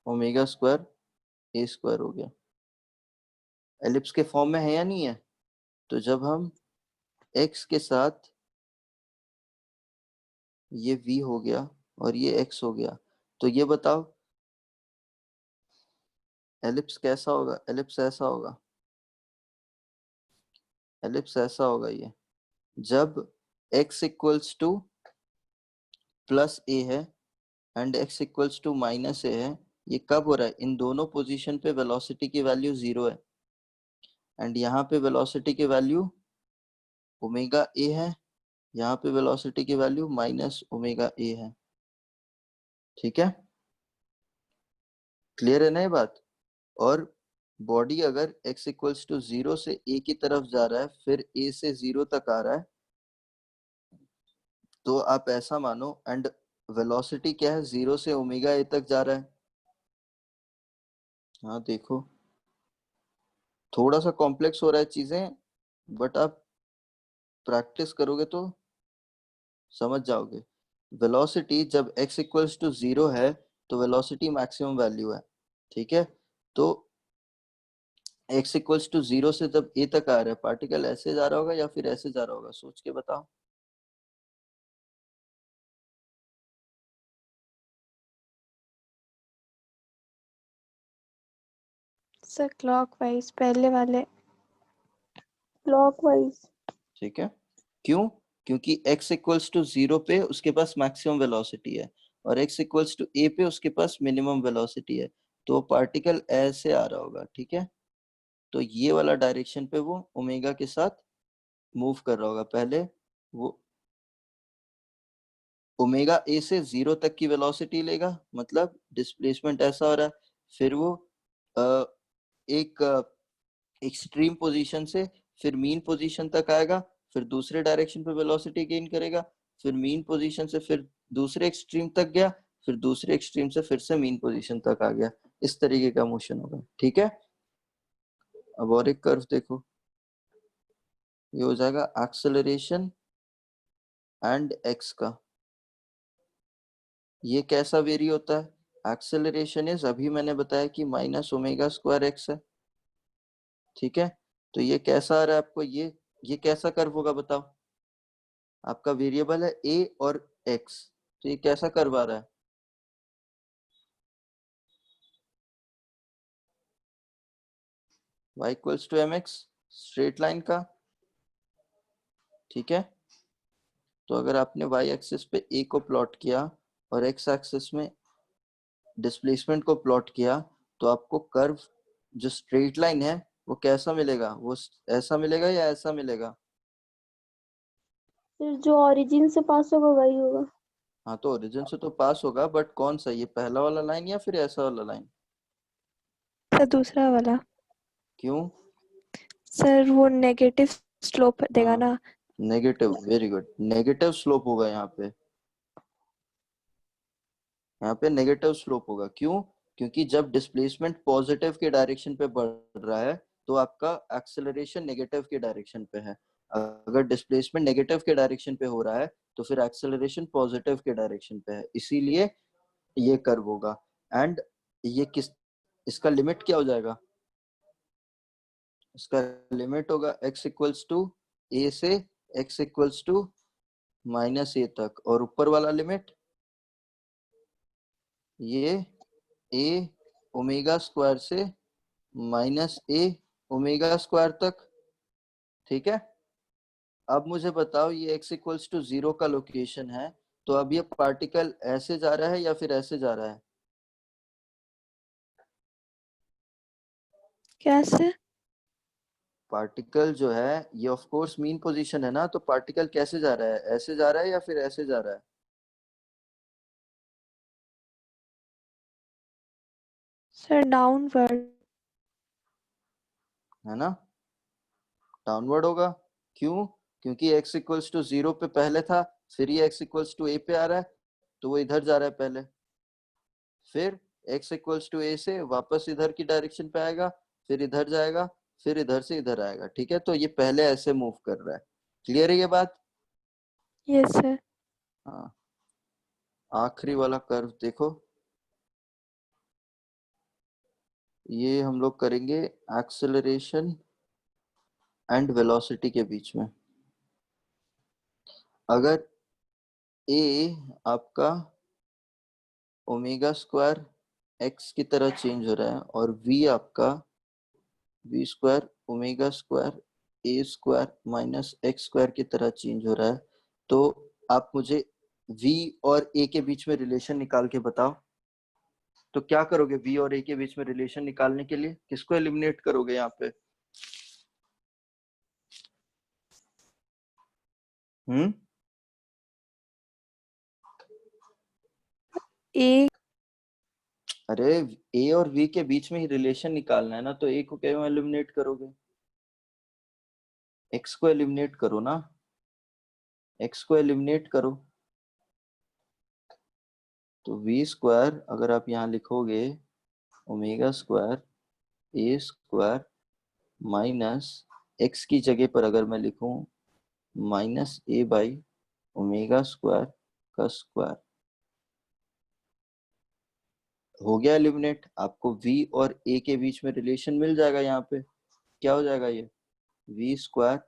ओमेगा स्क्वायर ए स्क्वायर हो गया, एलिप्स के फॉर्म में है या नहीं है। तो जब हम x के साथ, ये v हो गया और ये x हो गया, तो ये बताओ एलिप्स कैसा होगा, एलिप्स ऐसा होगा, एलिप्स ऐसा होगा ये, जब x equals to plus A है and x equals to minus A है, ये कब हो रहा है? इन दोनों पोजीशन पे वेलोसिटी की वैल्यू 0 है, एंड यहाँ पे वेलोसिटी की वैल्यू ओमेगा ए है, यहाँ पे वेलोसिटी की वैल्यू माइनस ओमेगा ए है। ठीक है, क्लियर है ना ये बात? और बॉडी अगर x इक्वल्स टू 0 से a की तरफ जा रहा है, फिर a से 0 तक आ रहा है, तो आप ऐसा मानो, एंड वेलोसिटी क्या है? 0 से ओमेगा ए तक जा रहा है। हाँ देखो, थोड़ा सा कॉम्प्लेक्स हो रहा है चीजें, बट आप प्रैक्टिस करोगे तो समझ जाओगे। वेलोसिटी जब x इक्वल्स टू 0 है, तो वेलोसिटी मैक्सिमम वैल्यू है। ठीक है, तो x इक्वल्स टू 0 से जब a तक आ रहा है, पार्टिकल ऐसे जा रहा होगा या फिर ऐसे जा रहा होगा? सोच के बताओ। सर क्लॉकवाइज, पहले वाले। क्लॉकवाइज। ठीक है, क्यों? क्योंकि x इक्वल्स टू 0 पे उसके पास मैक्सिमम वेलोसिटी है, और x इक्वल्स टू a पे उसके पास मिनिमम वेलोसिटी है, तो पार्टिकल ऐसे आ रहा होगा। ठीक है, तो ये वाला डायरेक्शन पे वो ओमेगा के साथ मूव कर रहा होगा। पहले वो ओमेगा ए से 0 तक की वेलोसिटी लेगा, मतलब डिस्प्लेसमेंट ऐसा हो रहा है, फिर वो एक एक्सट्रीम पोजीशन से फिर मीन पोजीशन तक आएगा, फिर दूसरे डायरेक्शन पे वेलोसिटी गेन करेगा, फिर मीन पोजीशन से फिर दूसरे एक्सट्रीम तक गया, फिर दूसरे एक्सट्रीम से फिर से मीन पोजीशन तक आ गया। इस तरीके का मोशन होगा। ठीक है, अब और एक कर्व देखो, ये हो जाएगा एक्सेलरेशन एंड एक्स का। ये कैसा वेरी होता है? एक्सेलरेशन इज, अभी मैंने बताया कि माइनस ओमेगा स्क्वायर एक्स है। ठीक है, तो ये कैसा आ रहा है आपको? ये कैसा कर्व होगा बताओ? आपका वेरिएबल है a और x, तो ये कैसा कर्व आ रहा है? y equals to M X, straight line का। ठीक है, तो अगर आपने y एक्सिस पे a को प्लॉट किया और x एक्सिस में डिस्प्लेसमेंट को प्लॉट किया, तो आपको कर्व जो स्ट्रेट लाइन है वो कैसा मिलेगा? वो ऐसा मिलेगा या ऐसा मिलेगा? फिर जो ओरिजिन से पास होगा वही होगा। हाँ, तो ओरिजिन से तो पास होगा, बट कौन सा, ये पहला वाला लाइन या फिर ऐसा वाला लाइन? सर दूसरा वाला। क्यों? सर वो नेगेटिव स्लोप देगा हाँ, ना। Negative, very good, negative slope होगा यहाँ पे। यहाँ पे नेगेटिव स्लोप होगा, क्यों? क्योंकि जब डिस्प्लेसमेंट पॉजिटिव के डायरेक्शन पे बढ़ रहा है, तो आपका एक्सेलरेशन नेगेटिव के डायरेक्शन पे है। अगर डिस्प्लेसमेंट नेगेटिव के डायरेक्शन पे हो रहा है, तो फिर एक्सेलरेशन पॉजिटिव के डायरेक्शन पे है, इसीलिए ये कर्व होगा। एंड ये किस, इसका लिमिट क्या हो जाएगा? इसका लिमिट होगा x इक्वल्स टू a से x इक्वल्स टू माइनस ए तक, और ऊपर वाला लिमिट ये a ओमेगा स्क्वायर से माइनस ए ओमेगा स्क्वायर तक। ठीक है, अब मुझे बताओ, ये x इक्वल्स टू 0 का लोकेशन है, तो अब ये पार्टिकल ऐसे जा रहा है या फिर ऐसे जा रहा है? कैसे? पार्टिकल जो है, ये ऑफ कोर्स मीन पोजीशन है ना, तो पार्टिकल कैसे जा रहा है? ऐसे जा रहा है या फिर ऐसे जा रहा है? Sir downward. है ना, डाउनवर्ड होगा। क्यों? क्योंकि x इक्वल्स टू 0 पे पहले था, फिर ये x इक्वल्स टू a पे आ रहा है, तो वो इधर जा रहा है पहले, फिर x इक्वल्स टू a से वापस इधर की डायरेक्शन पे आएगा, फिर इधर जाएगा, फिर इधर से इधर आएगा। ठीक है, तो ये पहले ऐसे मूव कर रहा है। क्लियर है ये बात? Yes sir. हाँ, आखिरी वाला कर्व देखो, ये हम लोग करेंगे एक्सेलरेशन एंड वेलोसिटी के बीच में। अगर a आपका ओमेगा स्क्वायर x की तरह चेंज हो रहा है, और v आपका v square omega square a square minus x square की तरह चेंज हो रहा है, तो आप मुझे v और a के बीच में रिलेशन निकाल के बताओ। तो क्या करोगे v और a के बीच में रिलेशन निकालने के लिए? किसको एलिमिनेट करोगे यहाँ पे? ए अरे a और v के बीच में ही रिलेशन निकालना है ना, तो a को क्यों एलिमिनेट करोगे? x को एलिमिनेट करो ना, x को एलिमिनेट करो। तो v स्क्वायर अगर आप यहाँ लिखोगे ओमेगा स्क्वायर ए स्क्वायर माइनस x की जगह पर अगर मैं लिखूं minus a by omega square का स्क्वायर, हो गया एलिमिनेट। आपको v और a के बीच में रिलेशन मिल जाएगा। यहाँ पे क्या हो जाएगा? ये v square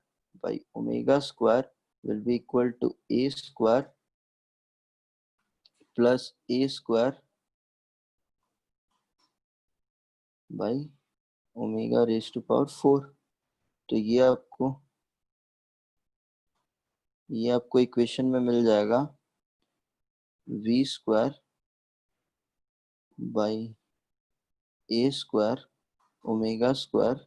by omega square will be equal to a square plus a square by omega raise to power 4। तो ये आपको इक्वेशन में मिल जाएगा v square by a square omega square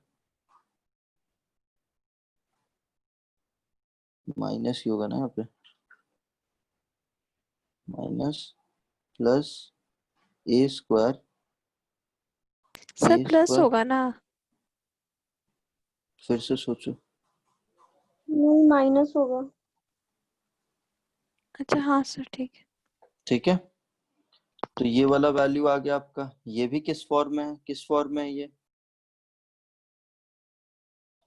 minus ही होगा ना यहाँ पे, minus plus A square sir plus होगा ना? फिर से सोचो। नहीं, माइनस होगा। अच्छा हाँ सर, ठीक है। ठीक है, तो ये वाला वैल्यू आ गया आपका। ये भी किस फॉर्म में है? किस फॉर्म में है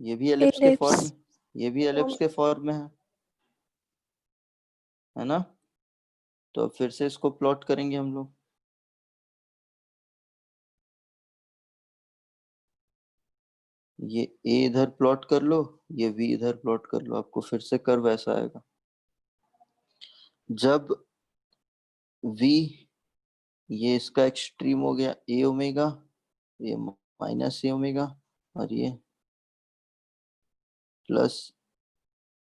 ये भी एलिप्स के फॉर्म में, ये भी एलिप्स के फॉर्म में है ना? तो अब फिर से इसको प्लॉट करेंगे हम लोग। ये a इधर प्लॉट कर लो, ये v इधर प्लॉट कर लो, आपको फिर से कर्व ऐसा आएगा। जब v ये इसका एक्सट्रीम हो गया a ओमेगा, ये माइनस a ओमेगा, और ये plus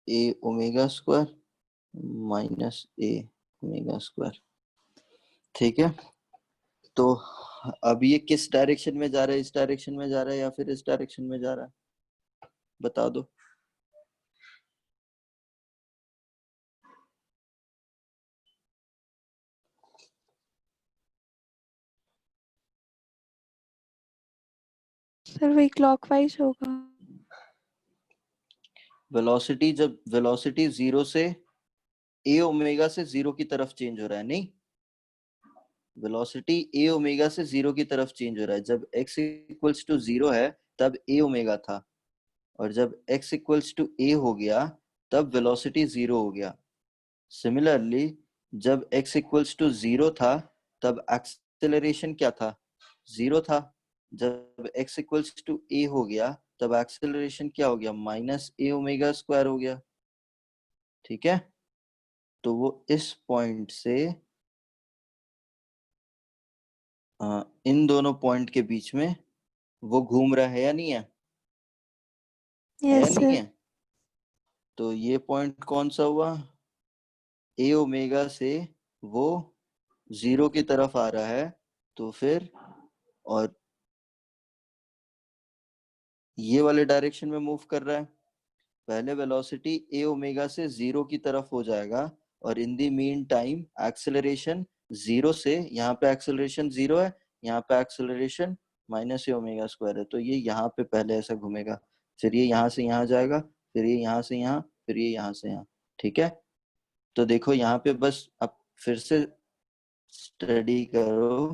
a omega square minus a omega square. ठीक है, तो अब ये किस डायरेक्शन में जा रहा है? इस डायरेक्शन में जा रहा है या फिर इस डायरेक्शन में जा रहा है? बता दो। सर वही क्लॉकवाइज होगा। वेलोसिटी, जब वेलोसिटी जीरो से a ओमेगा से जीरो की तरफ चेंज हो रहा है, नहीं, वेलोसिटी a ओमेगा से जीरो की तरफ चेंज हो रहा है। जब x इक्वल्स टू जीरो है तब a ओमेगा था, और जब x इक्वल्स टू a हो गया तब वेलोसिटी जीरो हो गया। सिमिलरली जब x इक्वल्स टू जीरो था तब एक्सेलरेशन क्या था? जीरो था। जब x इक्वल्स टू a हो गया तब एक्सेलरेशन क्या हो गया? माइनस a ओमेगा स्क्वायर हो गया। ठीक है, तो वो इस पॉइंट से इन दोनों पॉइंट के बीच में वो घूम रहा है या नहीं है? है या यस नहीं सर। है? तो ये पॉइंट कौन सा हुआ? a ओमेगा से वो जीरो की तरफ आ रहा है, तो फिर और ये वाले डायरेक्शन में मूव कर रहा है। पहले वेलोसिटी a ओमेगा से जीरो की तरफ हो जाएगा, और इन दी मीन टाइम एक्सेलरेशन जीरो से, यहाँ पे एक्सेलरेशन जीरो है, यहाँ पे acceleration minus A omega square है, तो ये यहाँ पे पहले ऐसा घूमेगा, फिर ये यहाँ से यहाँ जाएगा, फिर ये यहाँ से यहाँ, फिर ये यहाँ से यहाँ। ठीक है, तो देखो यहाँ पे बस अब फिर से स्टडी करो,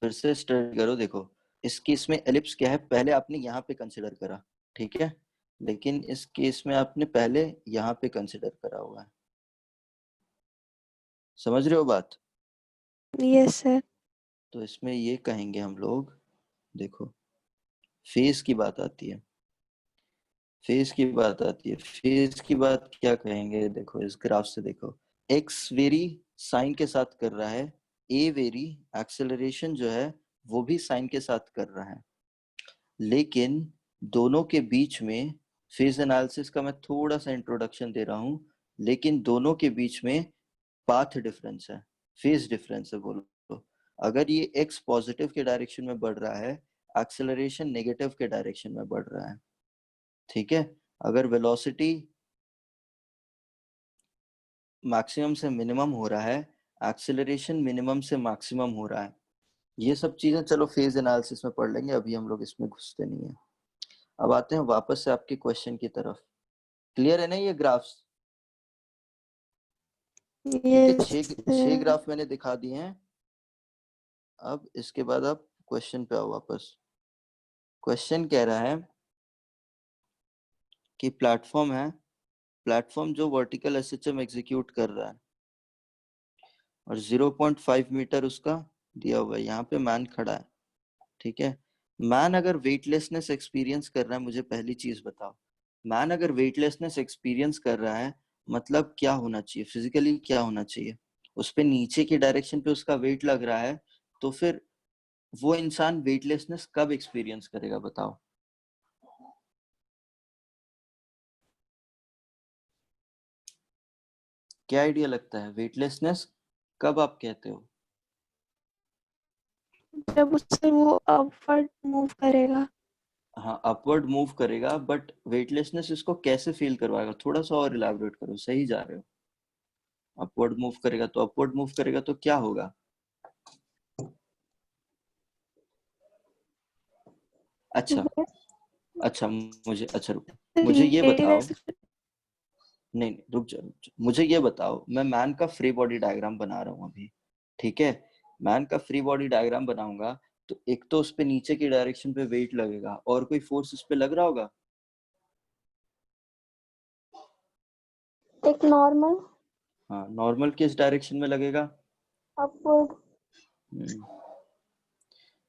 फिर से स्टडी करो। देखो इस केस में एलिप्स क्या है, पहले आपने यहाँ पे कंसिडर करा, ठीक है, लेकिन इस केस में आपने पहले यहाँ पे कंसिडर करा हुआ है। समझ रहे हो बात? Yes sir. तो इसमें ये कहेंगे हम लोग, देखो फेज की बात आती है, फेज की बात आती है, फेज की बात क्या कहेंगे? देखो इस ग्राफ से देखो, एक्स वेरी साइन के साथ कर रहा है, ए वेरी एक्सेलरेशन जो है वो भी साइन के साथ कर रहा है, लेकिन दोनों के बीच में फेज एनालिसिस का मैं थोड़ा सा इंट्रोडक्शन दे रहा हूं, लेकिन दोनों के बीच में पाथ डिफरेंस है। फेज डिफरेंस है बोलो। अगर ये x पॉजिटिव के डायरेक्शन में बढ़ रहा है, एक्सेलरेशन नेगेटिव के डायरेक्शन में बढ़ रहा है, ठीक है। अगर वेलोसिटी मैक्सिमम से मिनिमम हो रहा है, एक्सेलरेशन मिनिमम से मैक्सिमम हो रहा है। ये सब चीजें चलो फेज एनालिसिस में पढ़ लेंगे, अभी हम लोग इसमें घुसते नहीं है। अब आते हैं वापस से आपके क्वेश्चन की तरफ। क्लियर है ना ये ग्राफ्स? ठीक है, छह ग्राफ मैंने दिखा दिए हैं। अब इसके बाद आप क्वेश्चन पे आओ वापस। क्वेश्चन कह रहा है कि प्लेटफॉर्म है, प्लेटफॉर्म जो वर्टिकल एसएचएम एग्जीक्यूट कर रहा है और 0.5 मीटर उसका दिया हुआ है, यहाँ पे मैन खड़ा है, ठीक है। मैन अगर वेटलेसनेस एक्सपीरियंस कर रहा है, मुझे पहली चीज बताओ, मैन अगर वेटलेसनेस एक्सपीरियंस कर रहा है मतलब क्या होना चाहिए, फिजिकली क्या होना चाहिए? उस पे नीचे की डायरेक्शन पे उसका वेट लग रहा है, तो फिर वो इंसान वेटलेसनेस कब एक्सपीरियंस करेगा बताओ? क्या आइडिया लगता है, वेटलेसनेस कब आप कहते हो? जब उससे वो अपवर्ड मूव करेगा। हाँ, अपवर्ड मूव करेगा, बट वेटलेसनेस इसको कैसे फील करवाएगा? थोड़ा सा और इलैबोरेट करो, सही जा रहे हो। अपवर्ड मूव करेगा तो अपवर्ड मूव करेगा तो क्या होगा? अच्छा अच्छा, मुझे ये बताओ, नहीं रुक जाओ, मुझे ये बताओ, मैं मैन का फ्री बॉडी डायग्राम बना रहा हूँ अभी, ठीक है। मैन का फ्री बॉडी डायग्राम बनाऊंगा तो एक तो उस पे नीचे की डायरेक्शन पे वेट लगेगा, और कोई फोर्स उस पे लग रहा होगा? एक नॉर्मल हाँ, नॉर्मल किस डायरेक्शन में लगेगा? अपवर्ड।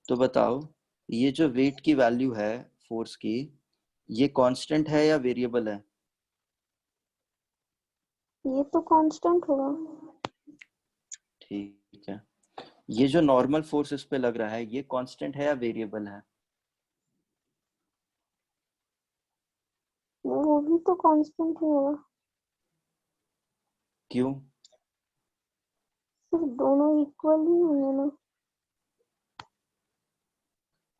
तो बताओ, ये जो वेट की वैल्यू है फोर्स की, ये कांस्टेंट है या वेरिएबल है? ये तो कांस्टेंट होगा। ठीक है, ये जो नॉर्मल फोर्स इस पे लग रहा है, ये कांस्टेंट है या वेरिएबल है? वो भी तो कांस्टेंट ही होगा। क्यों? सिर्फ दोनों इक्वल ही होंगे ना।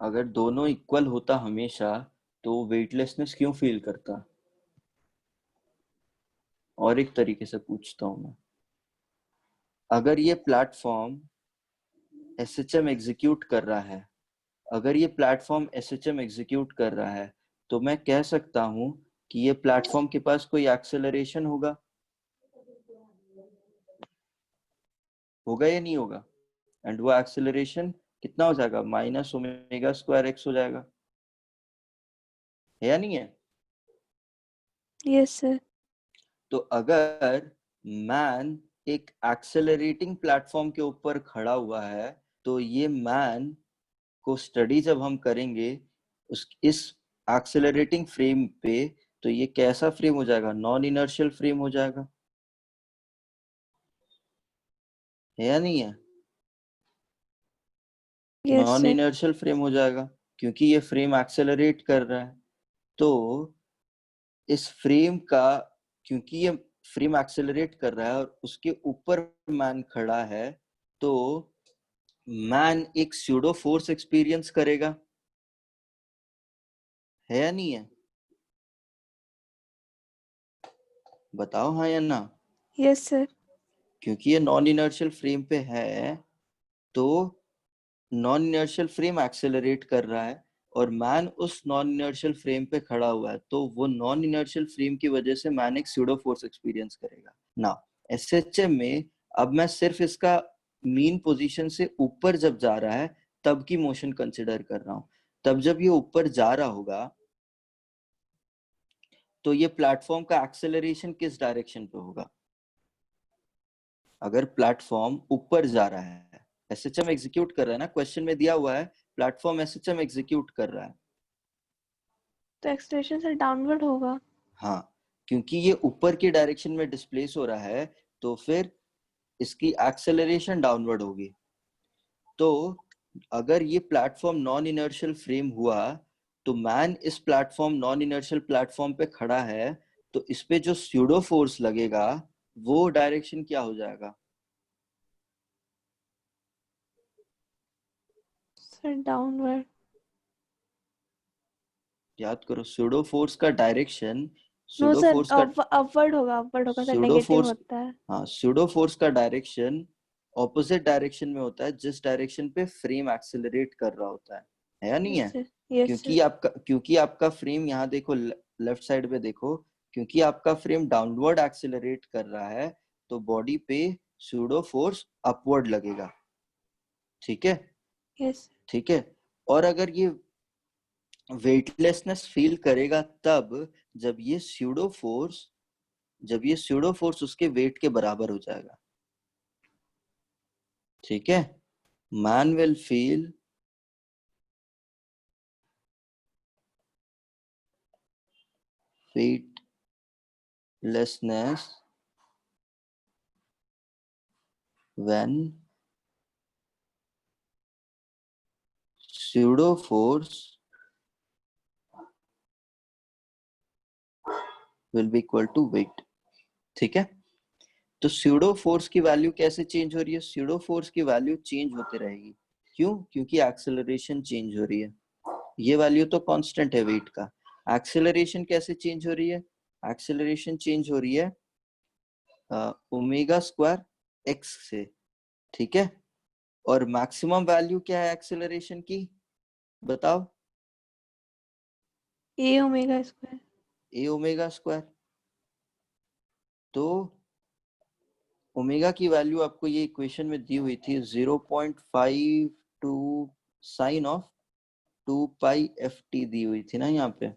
अगर दोनों इक्वल होता हमेशा, तो वेटलेसनेस क्यों फील करता? और एक तरीके से पूछता हूं मैं, अगर ये प्लेटफॉर्म एसएचएम एग्जीक्यूट कर रहा है, अगर ये प्लेटफॉर्म एसएचएम एग्जीक्यूट कर रहा है, तो मैं कह सकता हूं कि ये प्लेटफॉर्म के पास कोई एक्सेलरेशन होगा, होगा या नहीं होगा? एंड वो एक्सेलरेशन कितना हो जाएगा? माइनस ओमेगा स्क्वायर एक्स हो जाएगा, है या नहीं है? Yes sir. तो अगर मैन एक एक्सेलरेटिंग प्लेटफॉर्म के ऊपर खड़ा हुआ है, तो ये मैन को स्टडी जब हम करेंगे उस इस एक्सेलरेटिंग फ्रेम पे, तो ये कैसा फ्रेम हो जाएगा? नॉन इनर्शियल फ्रेम हो जाएगा, है या नहीं है? Yes non sir. Inertial frame हो जाएगा, क्योंकि ये फ्रेम एक्सेलरेट कर रहा है। तो इस फ्रेम का, क्योंकि ये फ्रेम एक्सेलरेट कर रहा है और उसके ऊपर मैन खड़ा है, तो मैन एक स्यूडो फोर्स एक्सपीरियंस करेगा, है या नहीं है? बताओ हाँ या ना। Yes sir. क्योंकि ये नॉन इनर्शियल फ्रेम पे है, तो नॉन इनर्शियल फ्रेम एक्सेलरेट कर रहा है और मैन उस नॉन इनर्शियल फ्रेम पे खड़ा हुआ है, तो वो नॉन इनर्शियल फ्रेम की वजह से मैन एक स्यूडो फोर्स एक्सपीरियंस करेगा ना। एसएचएम में अब मैं सिर्फ इसका मीन पोजीशन से ऊपर जब जा रहा है तब की मोशन कंसिडर कर रहा हूं। तब जब ये ऊपर जा रहा होगा, तो ये प्लेटफॉर्म का एक्सेलरेशन किस डायरेक्शन पे होगा? अगर प्लेटफॉर्म ऊपर जा रहा है, एसएचएम एग्जीक्यूट कर रहा है ना, क्वेश्चन में दिया हुआ है प्लेटफॉर्म एसएचएम एग्जीक्यूट कर रहा है, तो एक्सेलरेशन सर डाउनवर्ड होगा। हाँ, क्योंकि ये ऊपर की डायरेक्शन में डिस्प्लेस हो रहा है, तो फिर इसकी एक्सेलरेशन डाउनवर्ड होगी। तो अगर ये प्लेटफॉर्म नॉन इनर्शियल फ्रेम हुआ, तो मैन इस प्लेटफॉर्म नॉन इनर्शियल प्लेटफॉर्म पे खड़ा है, तो इस पे जो स्यूडो फोर्स लगेगा वो डायरेक्शन क्या हो जाएगा? Sir downward. याद करो, स्यूडो फोर्स का direction, no pseudo sir, force का अपवर्ड होगा सर, स्यूडो नेगेटिव फोर्स होता है। हाँ, स्यूडो फोर्स का डायरेक्शन ऑपोजिट डायरेक्शन में होता है जिस डायरेक्शन पे फ्रेम एक्सेलरेट कर रहा होता है या नहीं यस है? Sir, yes sir. क्योंकि आपका फ्रेम यहाँ देखो, लेफ्ट साइड पे देखो, क्योंकि आपका फ्रेम डाउनवर्ड एक्सेलरेट कर रहा है तो बॉडी पे स्यूडो फोर्स अपवर्ड लगेगा। ठीक है, यस। ठीक है। और अगर ये वेटलेसनेस फील करेगा तब जब ये स्यूडो फोर्स उसके वेट के बराबर हो जाएगा। ठीक है, man will feel weightlessness when pseudo force will be equal to weight। ठीक है, तो स्यूडो फोर्स की वैल्यू कैसे चेंज हो रही है? स्यूडो फोर्स की वैल्यू चेंज होते रहेगी। क्यों? क्योंकि एक्सेलरेशन चेंज हो रही है। ये वैल्यू तो कांस्टेंट है वेट का। एक्सेलरेशन कैसे चेंज हो रही है? एक्सेलरेशन चेंज हो रही है ओमेगा स्क्वायर एक्स से। ठीक है, और मैक्सिमम वैल्यू क्या है एक्सेलरेशन की, बताओ? A omega square. A omega square. तो ओमेगा की वैल्यू आपको ये इक्वेशन में दी हुई थी 0.52 sine of 2 pi F T दी हुई थी ना यहाँ पे।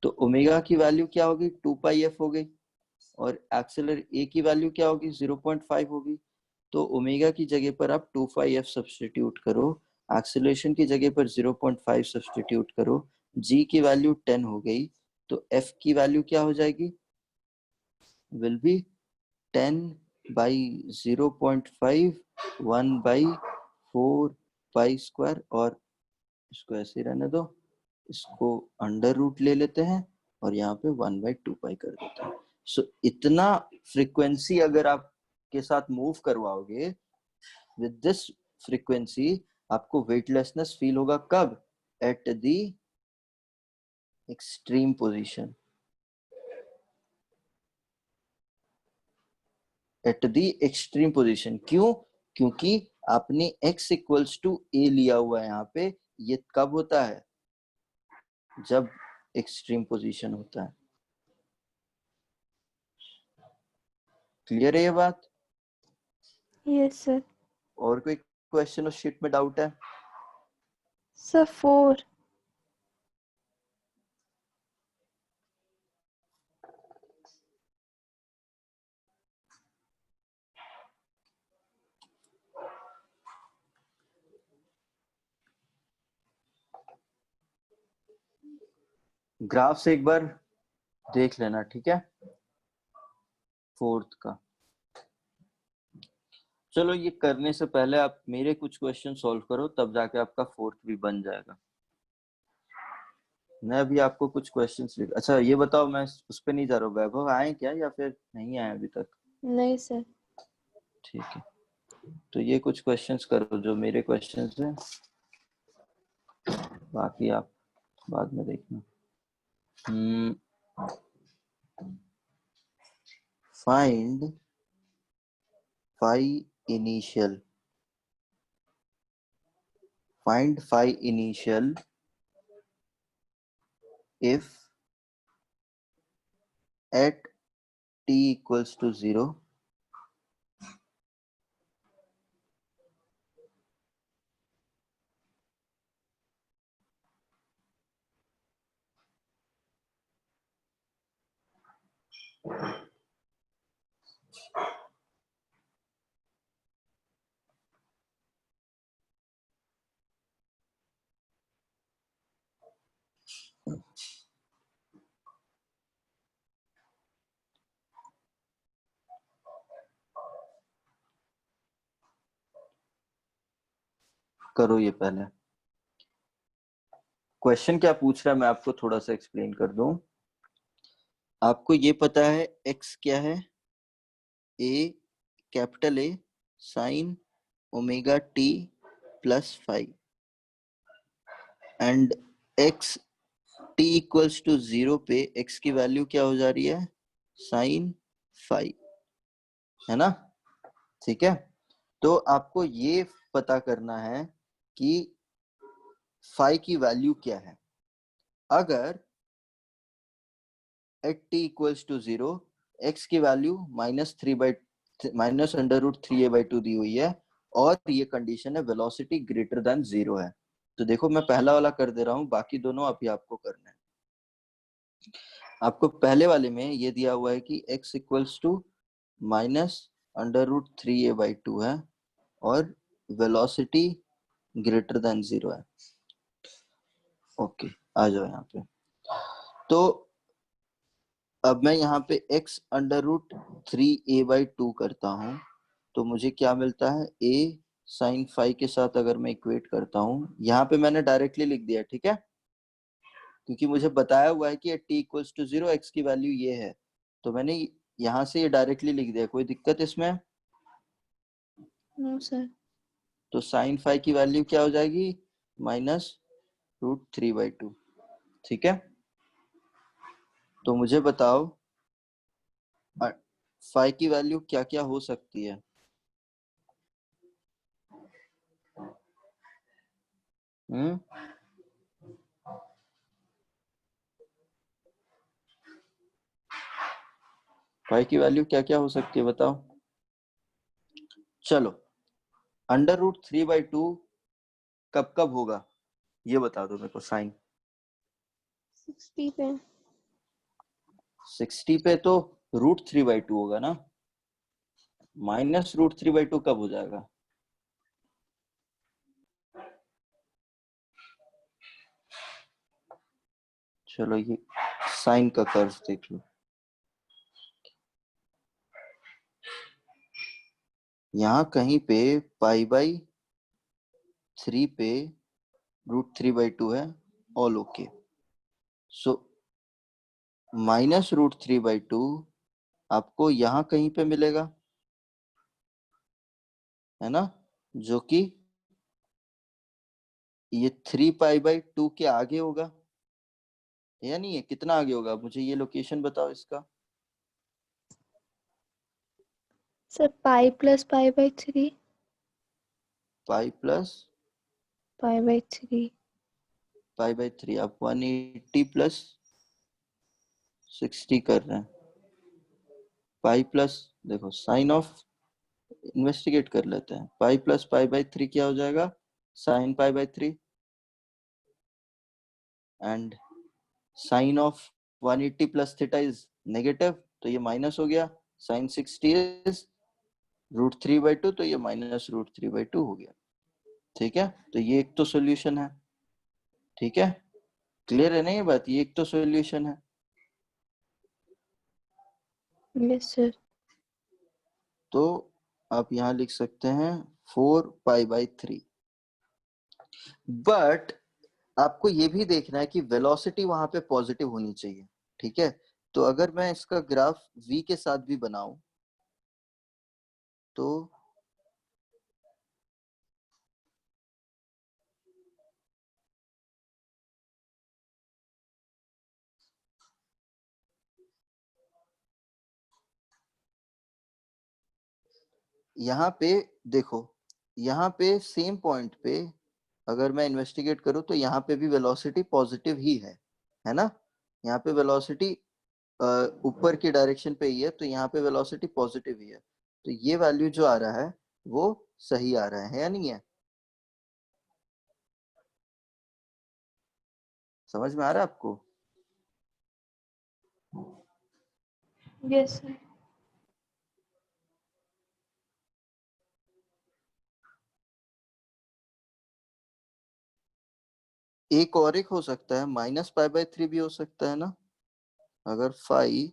तो ओमेगा की वैल्यू क्या होगी? 2 पाई एफ हो गई, और एक्सेलर ए की वैल्यू क्या होगी? 0.5 होगी। तो ओमेगा की जगह पर आप 2 पाई एफ सब्सटीट्यूट करो, एक्सेलरेशन की जगह पर 0.5 सब्सटीट्यूट करो, जी की वैल्यू 10 हो गई, तो एफ की वैल्यू क्या हो जाएगी? Will be 10 by 0.5 1 by 4 pi square, और इसको ऐसे रहने दो, इसको अंडर रूट ले लेते हैं और यहाँ पे 1 by 2 पाई कर देते हैं। सो इतना फ्रीक्वेंसी अगर आप के साथ मूव करवाओगे, विद दिस फ्रीक्वेंसी आपको वेटलेसनेस फील होगा। कब? At the extreme position, at the extreme position. क्यों? क्योंकि आपने x इक्वल्स टू a लिया हुआ है यहाँ पे। ये कब होता है? जब एक्सट्रीम पोजीशन होता है। क्लियर है ये बात? Yes sir. और कोई क्वेश्चन उस शीट में डाउट है? सर 4। ग्राफ से एक बार देख लेना, ठीक है, फोर्थ का। चलो, ये करने से पहले आप मेरे कुछ क्वेश्चन सॉल्व करो, तब जाके आपका फोर्थ भी बन जाएगा। मैं अभी आपको कुछ क्वेश्चंस लिख, अच्छा ये बताओ, मैं उस पे नहीं जा रहा हूँ, वैभव आए क्या या फिर नहीं आए अभी तक? नहीं सर। ठीक है, तो ये कुछ क्वेश्चंस करो जो मेरे क्वेश्चंस हैं, बाकी आप बाद में देखना। Find phi initial, find phi initial if at t equals to 0 करो। ये पहले क्वेश्चन क्या पूछ रहा है मैं आपको थोड़ा सा एक्सप्लेन कर दूं। आपको ये पता है x क्या है? a, capital A sine omega t plus 5। And x t equals to 0 पे x की वैल्यू क्या हो जा रही है, साइन फाई, है ना। ठीक है, तो आपको ये पता करना है कि फाई की वैल्यू क्या है। अगर एट t इक्वल्स टू 0 x की value minus under root 3a/2 दी हुई है और ये कंडीशन है वेलोसिटी ग्रेटर देन 0 है। तो देखो मैं पहला वाला कर दे रहा हूँ, बाकी दोनों अभी आपको करना है। आपको पहले वाले में ये दिया हुआ है कि x equals to minus under root 3a/2 है और वेलोसिटी ग्रेटर देन 0 है। ओके, आ जाओ यहाँ पे। तो अब मैं यहाँ पे x अंडर रूट 3a/2 करता हूँ, तो मुझे क्या मिलता है, a साइन फाई के साथ अगर मैं इक्वेट करता हूँ, यहाँ पे मैंने डायरेक्टली लिख दिया, ठीक है, क्योंकि मुझे बताया हुआ है कि t इक्वल्स टू 0 x की वैल्यू ये है, तो मैंने यहाँ से ये डायरेक्टली लिख दिया। कोई दिक्कत इसमें? No sir. तो साइन फाई की वैल्यू क्या हो जाएगी, माइनस रूट 3/2। ठीक है, तो मुझे बताओ फाई की वैल्यू क्या क्या हो सकती है। फाई की वैल्यू क्या क्या हो सकती है बताओ। चलो, अंडर रूट 3/2 कब कब होगा ये बता दो मेरे को। साइन 60 पे। 60 पे तो रूट 3/2 होगा ना, माइनस रूट 3/2 कब हो जाएगा। चलो ये साइन का कर्व देख लो, यहाँ कहीं पे π/3 पे रूट 3/2 है, all okay. So minus root 3/2 आपको यहाँ कहीं पे मिलेगा, है ना, जो कि ये 3π/2 के आगे होगा या नहीं है, कितना आगे होगा, मुझे ये लोकेशन बताओ इसका। Sir pi plus π/3। Pi plus π/3। π/3, आप 180 प्लस 60 कर रहे हैं। पाई प्लस, देखो साइन ऑफ इन्वेस्टिगेट कर लेते हैं, पाई प्लस π/3 क्या हो जाएगा, sine π/3, and sine of 180 plus theta is negative, तो ये माइनस हो गया। साइन 60 इज रूट 3/2, तो ये माइनस रूट 3/2 हो गया। ठीक है, तो ये एक तो सॉल्यूशन है। ठीक है, क्लियर है ना ये बात, ये एक तो सॉल्यूशन है। Yes sir. तो आप यहाँ लिख सकते हैं 4π/3, बट आपको ये भी देखना है कि वेलोसिटी वहां पे पॉजिटिव होनी चाहिए। ठीक है, तो अगर मैं इसका ग्राफ v के साथ भी बनाऊं तो यहाँ पे देखो, यहाँ पे सेम पॉइंट पे अगर मैं इन्वेस्टिगेट करूं तो यहाँ पे भी वेलोसिटी पॉजिटिव ही है ना। यहाँ पे वेलोसिटी ऊपर की डायरेक्शन पे ही है, तो यहाँ पे वेलोसिटी पॉजिटिव ही है, तो ये वैल्यू जो आ रहा है वो सही आ रहा है या नहीं है। समझ में आ रहा है आपको। Yes sir. एक हो सकता है -π/3 भी हो सकता है ना, अगर फाई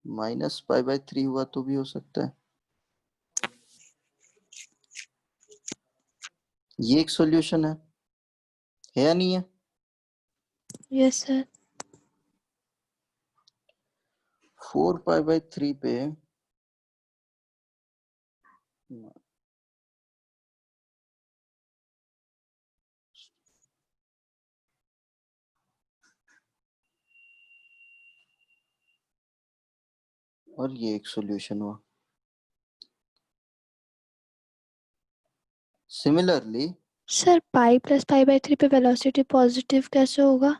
-π/3 हुआ तो भी हो सकता है। ये एक सॉल्यूशन है या नहीं है। Yes sir. 4π/3 पे और ये एक सॉल्यूशन हुआ। Similarly sir pi plus pi by 3 पे वेलोसिटी पॉजिटिव कैसे होगा?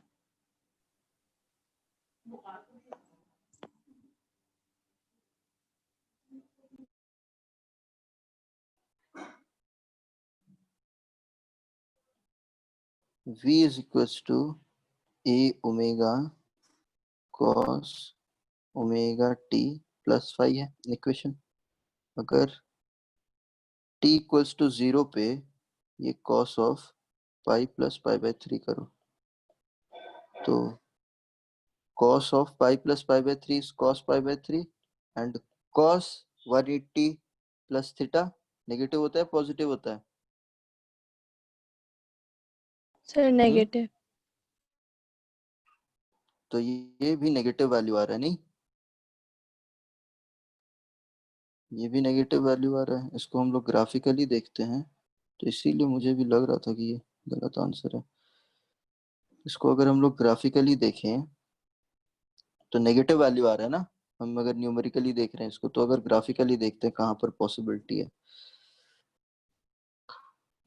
v is equals to a omega cos omega t plus phi है इक्वेशन। अगर t इक्वल्स टू 0 पे ये cos of pi plus pi by 3 करो, तो cos of pi plus pi by 3 is cos pi by 3 and cos 180 plus theta negative होता है positive होता है? Sir negative. तो ये भी नेगेटिव वैल्यू आ रहा है, नहीं ये भी नेगेटिव वैल्यू आ रहा है। इसको हम लोग ग्राफिकली देखते हैं, तो इसीलिए मुझे भी लग रहा था कि ये गलत आंसर है। इसको अगर हम लोग ग्राफिकली देखें तो नेगेटिव वैल्यू आ रहा है ना। हम अगर न्यूमेरिकली देख रहे हैं इसको, तो अगर ग्राफिकली देखते हैं कहाँ पर पॉसिबिलिटी है।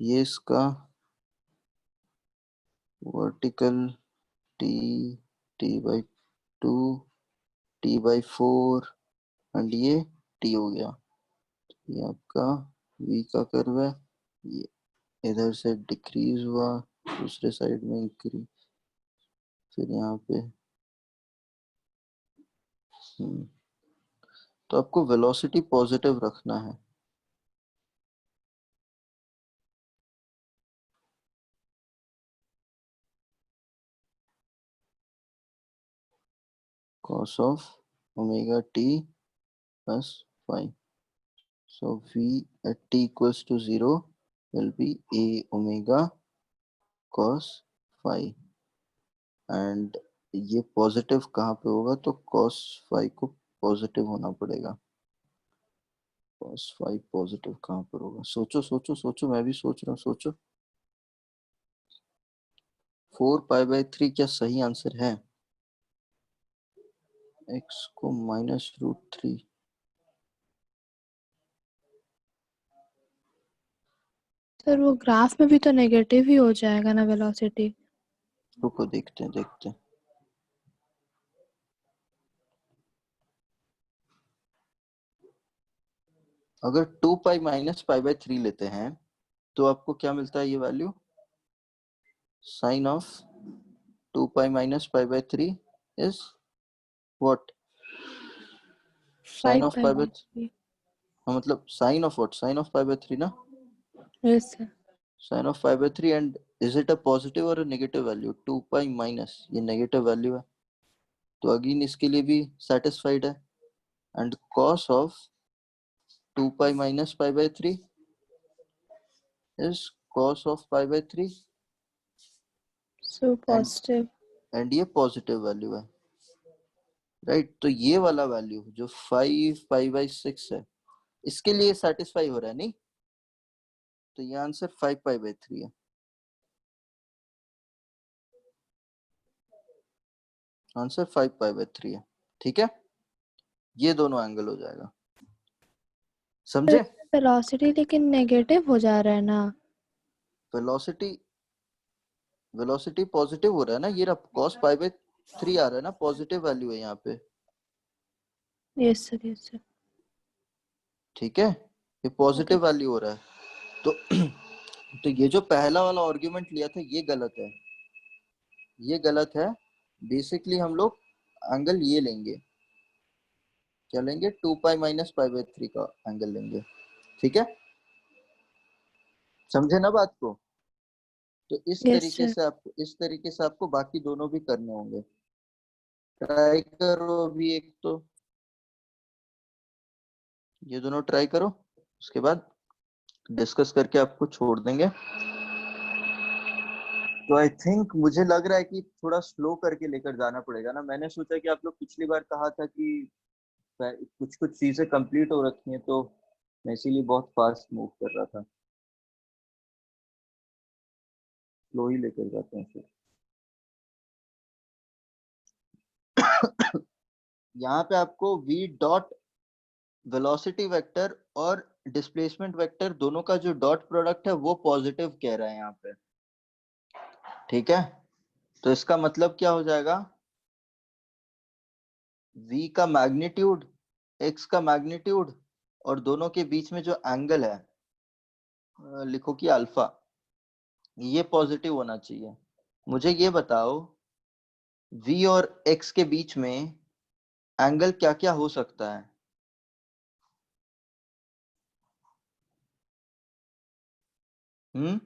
ये इसका vertical t t/2 t/4 and ये t हो गया। ये आपका v का कर्व है, ये इधर से डिक्रीज हुआ, दूसरे साइड में इंक्रीज, फिर यहाँ पे तो आपको वेलोसिटी पॉजिटिव रखना है। cos of omega t plus phi, so v at t equals to 0 will be a omega cos phi and ये पॉजिटिव कहाँ पे होगा, तो cos phi को पॉजिटिव होना पड़ेगा। cos phi पॉजिटिव कहाँ पर होगा, सोचो सोचो सोचो, मैं भी सोच रहा हूँ, सोचो। 4 पाई बाई 3 क्या सही आंसर है? x को -√3, सर वो ग्राफ में भी तो नेगेटिव ही हो जाएगा ना वेलोसिटी। रुको देखते हैं देखते हैं। अगर 2 पाई माइनस पाई बाई 3 लेते हैं तो आपको क्या मिलता है, ये value sine of 2 pi minus pi by 3 is what, sine 5 of pi pi by by, 3। मतलब sine of what, sine of pi by 3 ना, yes sir. Sine of pi by 3 and is it a positive और negative value? 2 pi minus ये negative value है, तो again इसके लिए भी satisfied है। And cos of 2 pi minus pi by 3 is cos of pi by 3 so and positive. ये positive value है, राइट। तो ये वाला वैल्यू जो 5 पाई बाई 6 है, इसके लिए सेटिस्फाई हो रहा है, नहीं? तो ये आंसर 5 पाई बाई 3 है। आंसर 5 पाई बाई 3 है, ठीक है। ये दोनों एंगल हो जाएगा, समझे? वेलोसिटी लेकिन नेगेटिव हो जा रहा है ना। वेलोसिटी वेलोसिटी पॉजिटिव हो रहा है ना, ये cos पाई बाई 3 आ रहा है ना, पॉजिटिव वैल्यू है यहाँ पे, यस सर यस सर। ठीक है। ये पॉजिटिव वैल्यू हो रहा है, तो तो ये जो पहला वाला आर्गुमेंट लिया था ये गलत है, ये गलत है। बेसिकली हम लोग एंगल ये लेंगे, क्या लेंगे, 2 पाई माइनस पाई बाई 3 का एंगल लेंगे, ठीक है। समझे ना बात को? तो यस सर। इस तरीके से आपको बाकी दोनों भी करने होंगे। ट्राई करो अभी एक तो, ये दोनों ट्राई करो, उसके बाद डिस्कस करके आपको छोड़ देंगे। तो आई थिंक मुझे लग रहा है कि थोड़ा स्लो करके लेकर जाना पड़ेगा ना। मैंने सोचा कि आप लोग पिछली बार कहा था कि कुछ कुछ चीजें कंप्लीट हो रखी हैं, तो मैं इसीलिए बहुत फास्ट मूव कर रहा था। स्लो ही लेकर जाते हैं फिर। यहाँ पे आपको v डॉट वेलोसिटी वेक्टर और डिस्प्लेसमेंट वेक्टर दोनों का जो डॉट प्रोडक्ट है वो पॉजिटिव कह रहा है यहाँ पे, ठीक है। तो इसका मतलब क्या हो जाएगा, v का मैग्नीट्यूड, x का मैग्नीट्यूड और दोनों के बीच में जो एंगल है, लिखो कि अल्फा, ये पॉजिटिव होना चाहिए। मुझे ये बताओ v और x के बीच में एंगल क्या क्या हो सकता है? हम्म,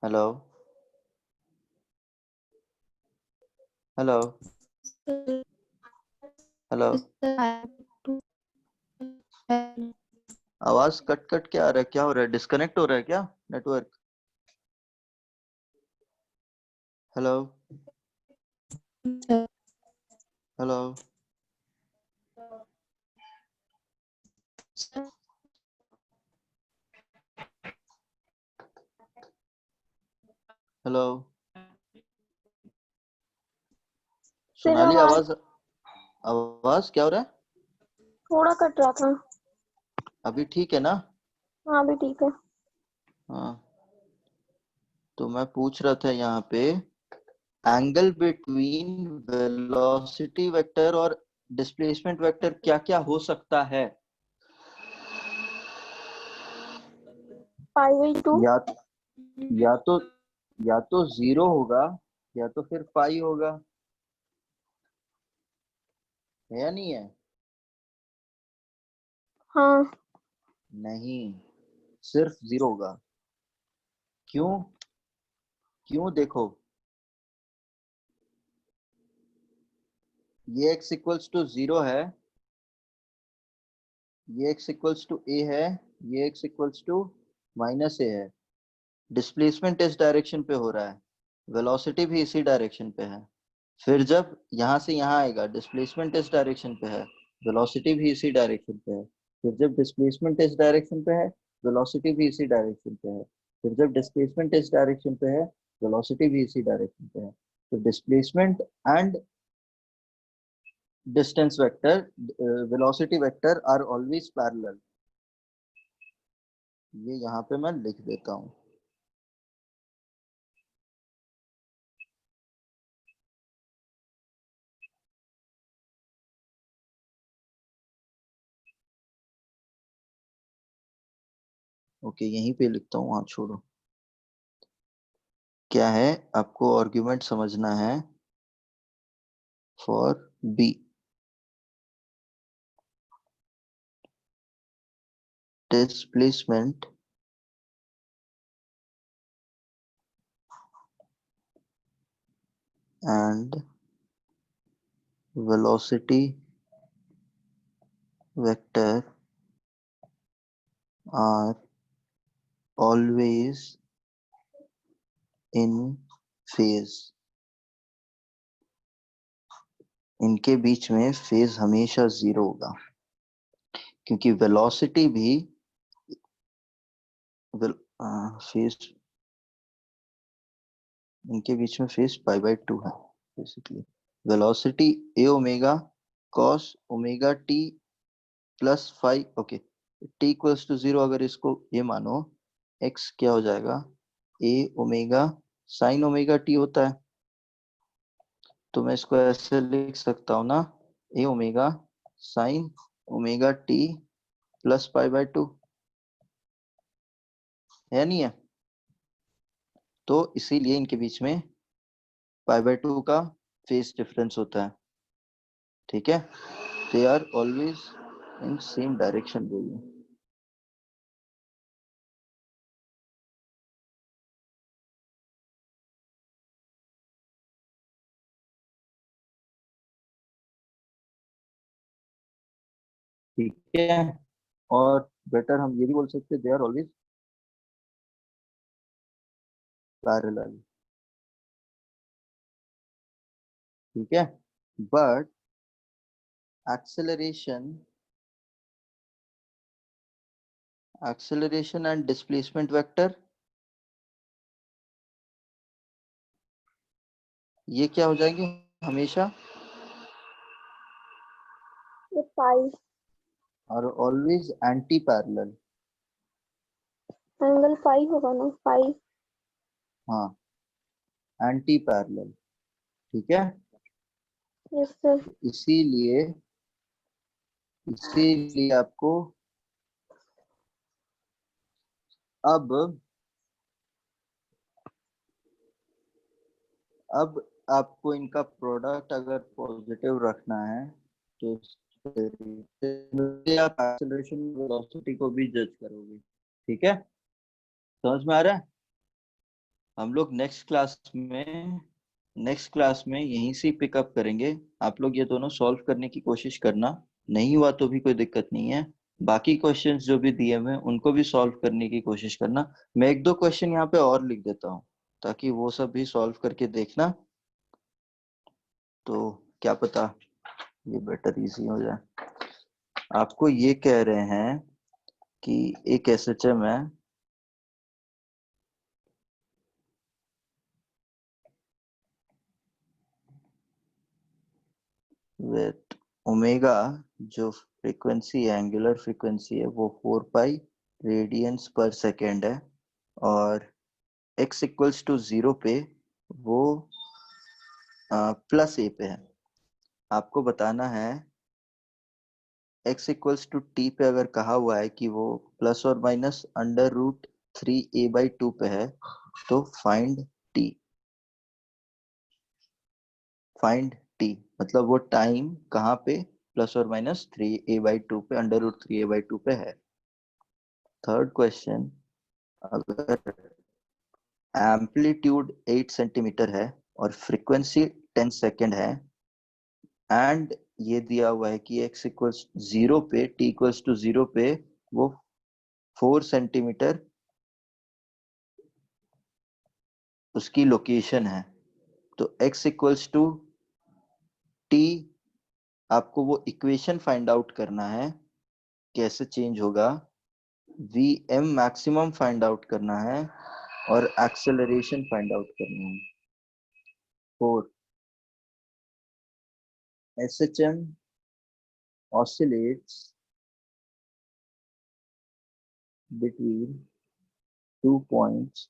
हेलो हेलो हेलो, आवाज कट कट क्या आ रहा है, क्या हो रहा है, डिस्कनेक्ट हो रहा है क्या नेटवर्क? हेलो हेलो हेलो, फिर सोनाली आवाज आवाज, आवाज क्या हो रहा है? थोड़ा कट रहा था। अभी ठीक है ना? हाँ अभी ठीक है। हाँ, तो मैं पूछ रहा था यहाँ पे एंगल बिटवीन वेलोसिटी वेक्टर और डिस्प्लेसमेंट वेक्टर क्या क्या हो सकता है? π/2। या या तो या तो जीरो होगा या तो फिर पाई होगा, है या नहीं है? हाँ नहीं, सिर्फ जीरो होगा। क्यों? क्यों देखो, ये x इक्वल्स टू जीरो है, ये x इक्वल्स टू a है, ये x equals to minus a है। डिस्प्लेसमेंट इस डायरेक्शन पे हो रहा है, वेलोसिटी भी इसी डायरेक्शन पे है। फिर जब यहाँ से यहाँ आएगा, डिस्प्लेसमेंट इस डायरेक्शन पे है, वेलोसिटी भी इसी डायरेक्शन पे है। फिर जब डिस्प्लेसमेंट इस डायरेक्शन पे है, वेलोसिटी भी इसी डायरेक्शन पे है। फिर जब डिस्प्लेसमेंट इस डायरेक्शन पे है, वेलोसिटी भी इसी डायरेक्शन पे है। तो displacement and distance vector, velocity vector are always parallel. ये यहाँ पे मैं लिख देता हूँ। ओके, यहीं पे लिखता हूँ, हाँ छोड़ो। क्या है, आपको आर्ग्यूमेंट समझना है for B, displacement and velocity vector are always in phase। इनके बीच में फेज हमेशा जीरो होगा, क्योंकि वेलोसिटी भी फेज, इनके बीच में फेज π/2 है basically. Velocity A omega cos omega T plus five, okay. T equals to zero अगर इसको ये मानो, एक्स क्या हो जाएगा, A omega sine omega T होता है। तो मैं इसको ऐसे लिख सकता हूँ ना, A omega sine omega T plus π/2, है नहीं है? तो इसीलिए इनके बीच में π/2 का फेज डिफरेंस होता है, ठीक है। They are always in same direction बोलिए। ठीक है, और बेटर हम ये भी बोल सकते हैं दे आर ऑलवेज पैरेलल, ठीक है। But acceleration acceleration and displacement vector ये क्या हो जाएंगे हमेशा, ये पाई और always anti parallel. Angle pi होगा ना, पाई। हाँ, एंटी पैरेलल, ठीक है। Yes sir. इसीलिए इसीलिए आपको अब अब आपको इनका प्रोडक्ट अगर पॉजिटिव रखना है तो आप एक्सेलरेशन वेलोसिटी को भी जज करोगे, ठीक है। समझ में आ रहा है। हम लोग नेक्स्ट क्लास में यहीं से पिकअप करेंगे। आप लोग ये दोनों सॉल्व करने की कोशिश करना, नहीं हुआ तो भी कोई दिक्कत नहीं है। बाकी क्वेश्चंस जो भी दिए हुए हैं उनको भी सॉल्व करने की कोशिश करना। मैं एक दो क्वेश्चन यहाँ पे और लिख देता हूँ ताकि वो सब भी सॉल्व करके देखना, तो क्या पता ये बेटर इजी हो जाए। आपको ये कह रहे हैं कि एक एसएचएम है विथ ओमेगा, जो फ्रीक्वेंसी एंगुलर फ्रीक्वेंसी है वो 4 पाई रेडियंस पर सेकेंड है, और x इक्वल्स टू 0 पे वो प्लस ए पे है। आपको बताना है x इक्वल्स टू टी पे अगर कहा हुआ है कि वो प्लस और माइनस अंडर रूट 3a/2 पे है, तो फाइंड टी मतलब वो टाइम कहाँ पे प्लस और माइनस 3a/2 पे अंडर रूट 3a/2 पे है। थर्ड क्वेश्चन, अगर एम्पलीट्यूड 8 सेंटीमीटर है और फ्रीक्वेंसी 10 सेकेंड है, एंड ये दिया हुआ है कि x इक्वल्स 0 पे t इक्वल्स टू 0 पे वो 4 सेंटीमीटर उसकी लोकेशन है, तो x इक्वल्स टू t, आपको वो इक्वेशन फाइंड आउट करना है कैसे चेंज होगा, vm मैक्सिमम फाइंड आउट करना है, और एक्सेलरेशन फाइंड आउट करना है। 4, SHM oscillates between 2 points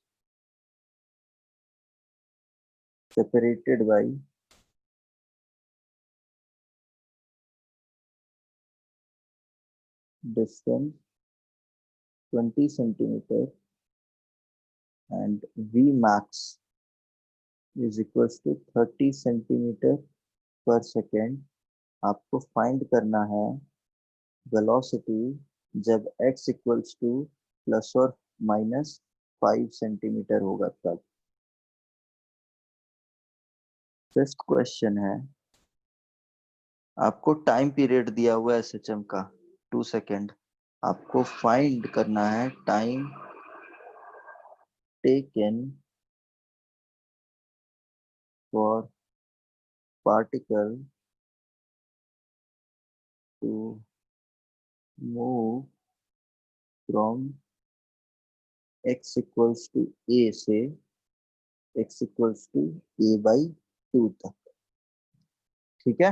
separated by distance 20 centimeter, and v max is equals to 30 centimeter per second। आपको फाइंड करना है वेलोसिटी जब x इक्वल्स टू प्लस और माइनस 5 सेंटीमीटर होगा तब। फिफ्थ क्वेश्चन है, आपको टाइम पीरियड दिया हुआ है एसएचएम का 2 सेकेंड। आपको फाइंड करना है time taken for particle to move from x equals to a से x इक्वल्स टू a/2 तक, ठीक है।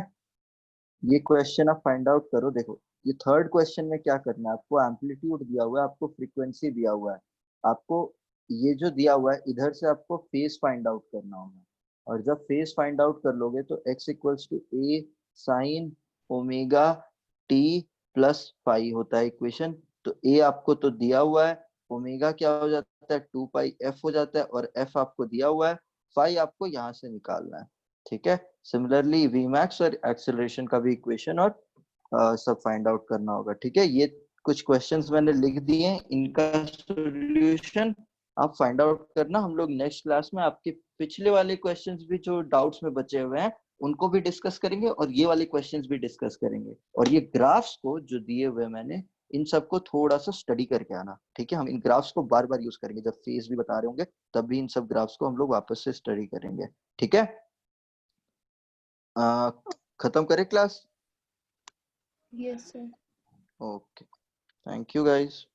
ये क्वेश्चन आप फाइंड आउट करो। देखो ये थर्ड क्वेश्चन में क्या करना है, आपको एम्पलीट्यूड दिया हुआ है, आपको फ्रीक्वेंसी दिया हुआ है, आपको ये जो दिया हुआ है इधर से आपको फेज फाइंड आउट करना होगा, और जब फेज फाइंड आउट कर लोगे तो x equals to a sine omega t plus phi होता है इक्वेशन। तो a आपको तो दिया हुआ है, ओमेगा क्या हो जाता है 2 पाई f हो जाता है, और f आपको दिया हुआ है, फाई आपको यहाँ से निकालना है, ठीक है। सिमिलरली Vmax और एक्सेलरेशन का भी इक्वेशन और सब फाइंड आउट करना होगा, ठीक है। ये कुछ क्वेश्चंस मैंने लिख दिए हैं, इनका सॉल्यूशन आप फाइंड आउट करना। हम लोग नेक्स्ट क्लास में आपके पिछले वाले क्वेश्चंस भी जो डाउट्स में बचे हुए हैं उनको भी डिस्कस करेंगे, और ये वाले क्वेश्चंस भी डिस्कस करेंगे, और ये ग्राफ्स को जो दिए हुए मैंने इन सबको थोड़ा सा स्टडी करके आना, ठीक है। हम इन ग्राफ्स को बार बार यूज करेंगे, जब फेज भी बता रहे होंगे तब भी इन सब ग्राफ्स को हम लोग वापस से स्टडी करेंगे, ठीक है। खत्म करें class? Yes sir. Okay, thank you guys.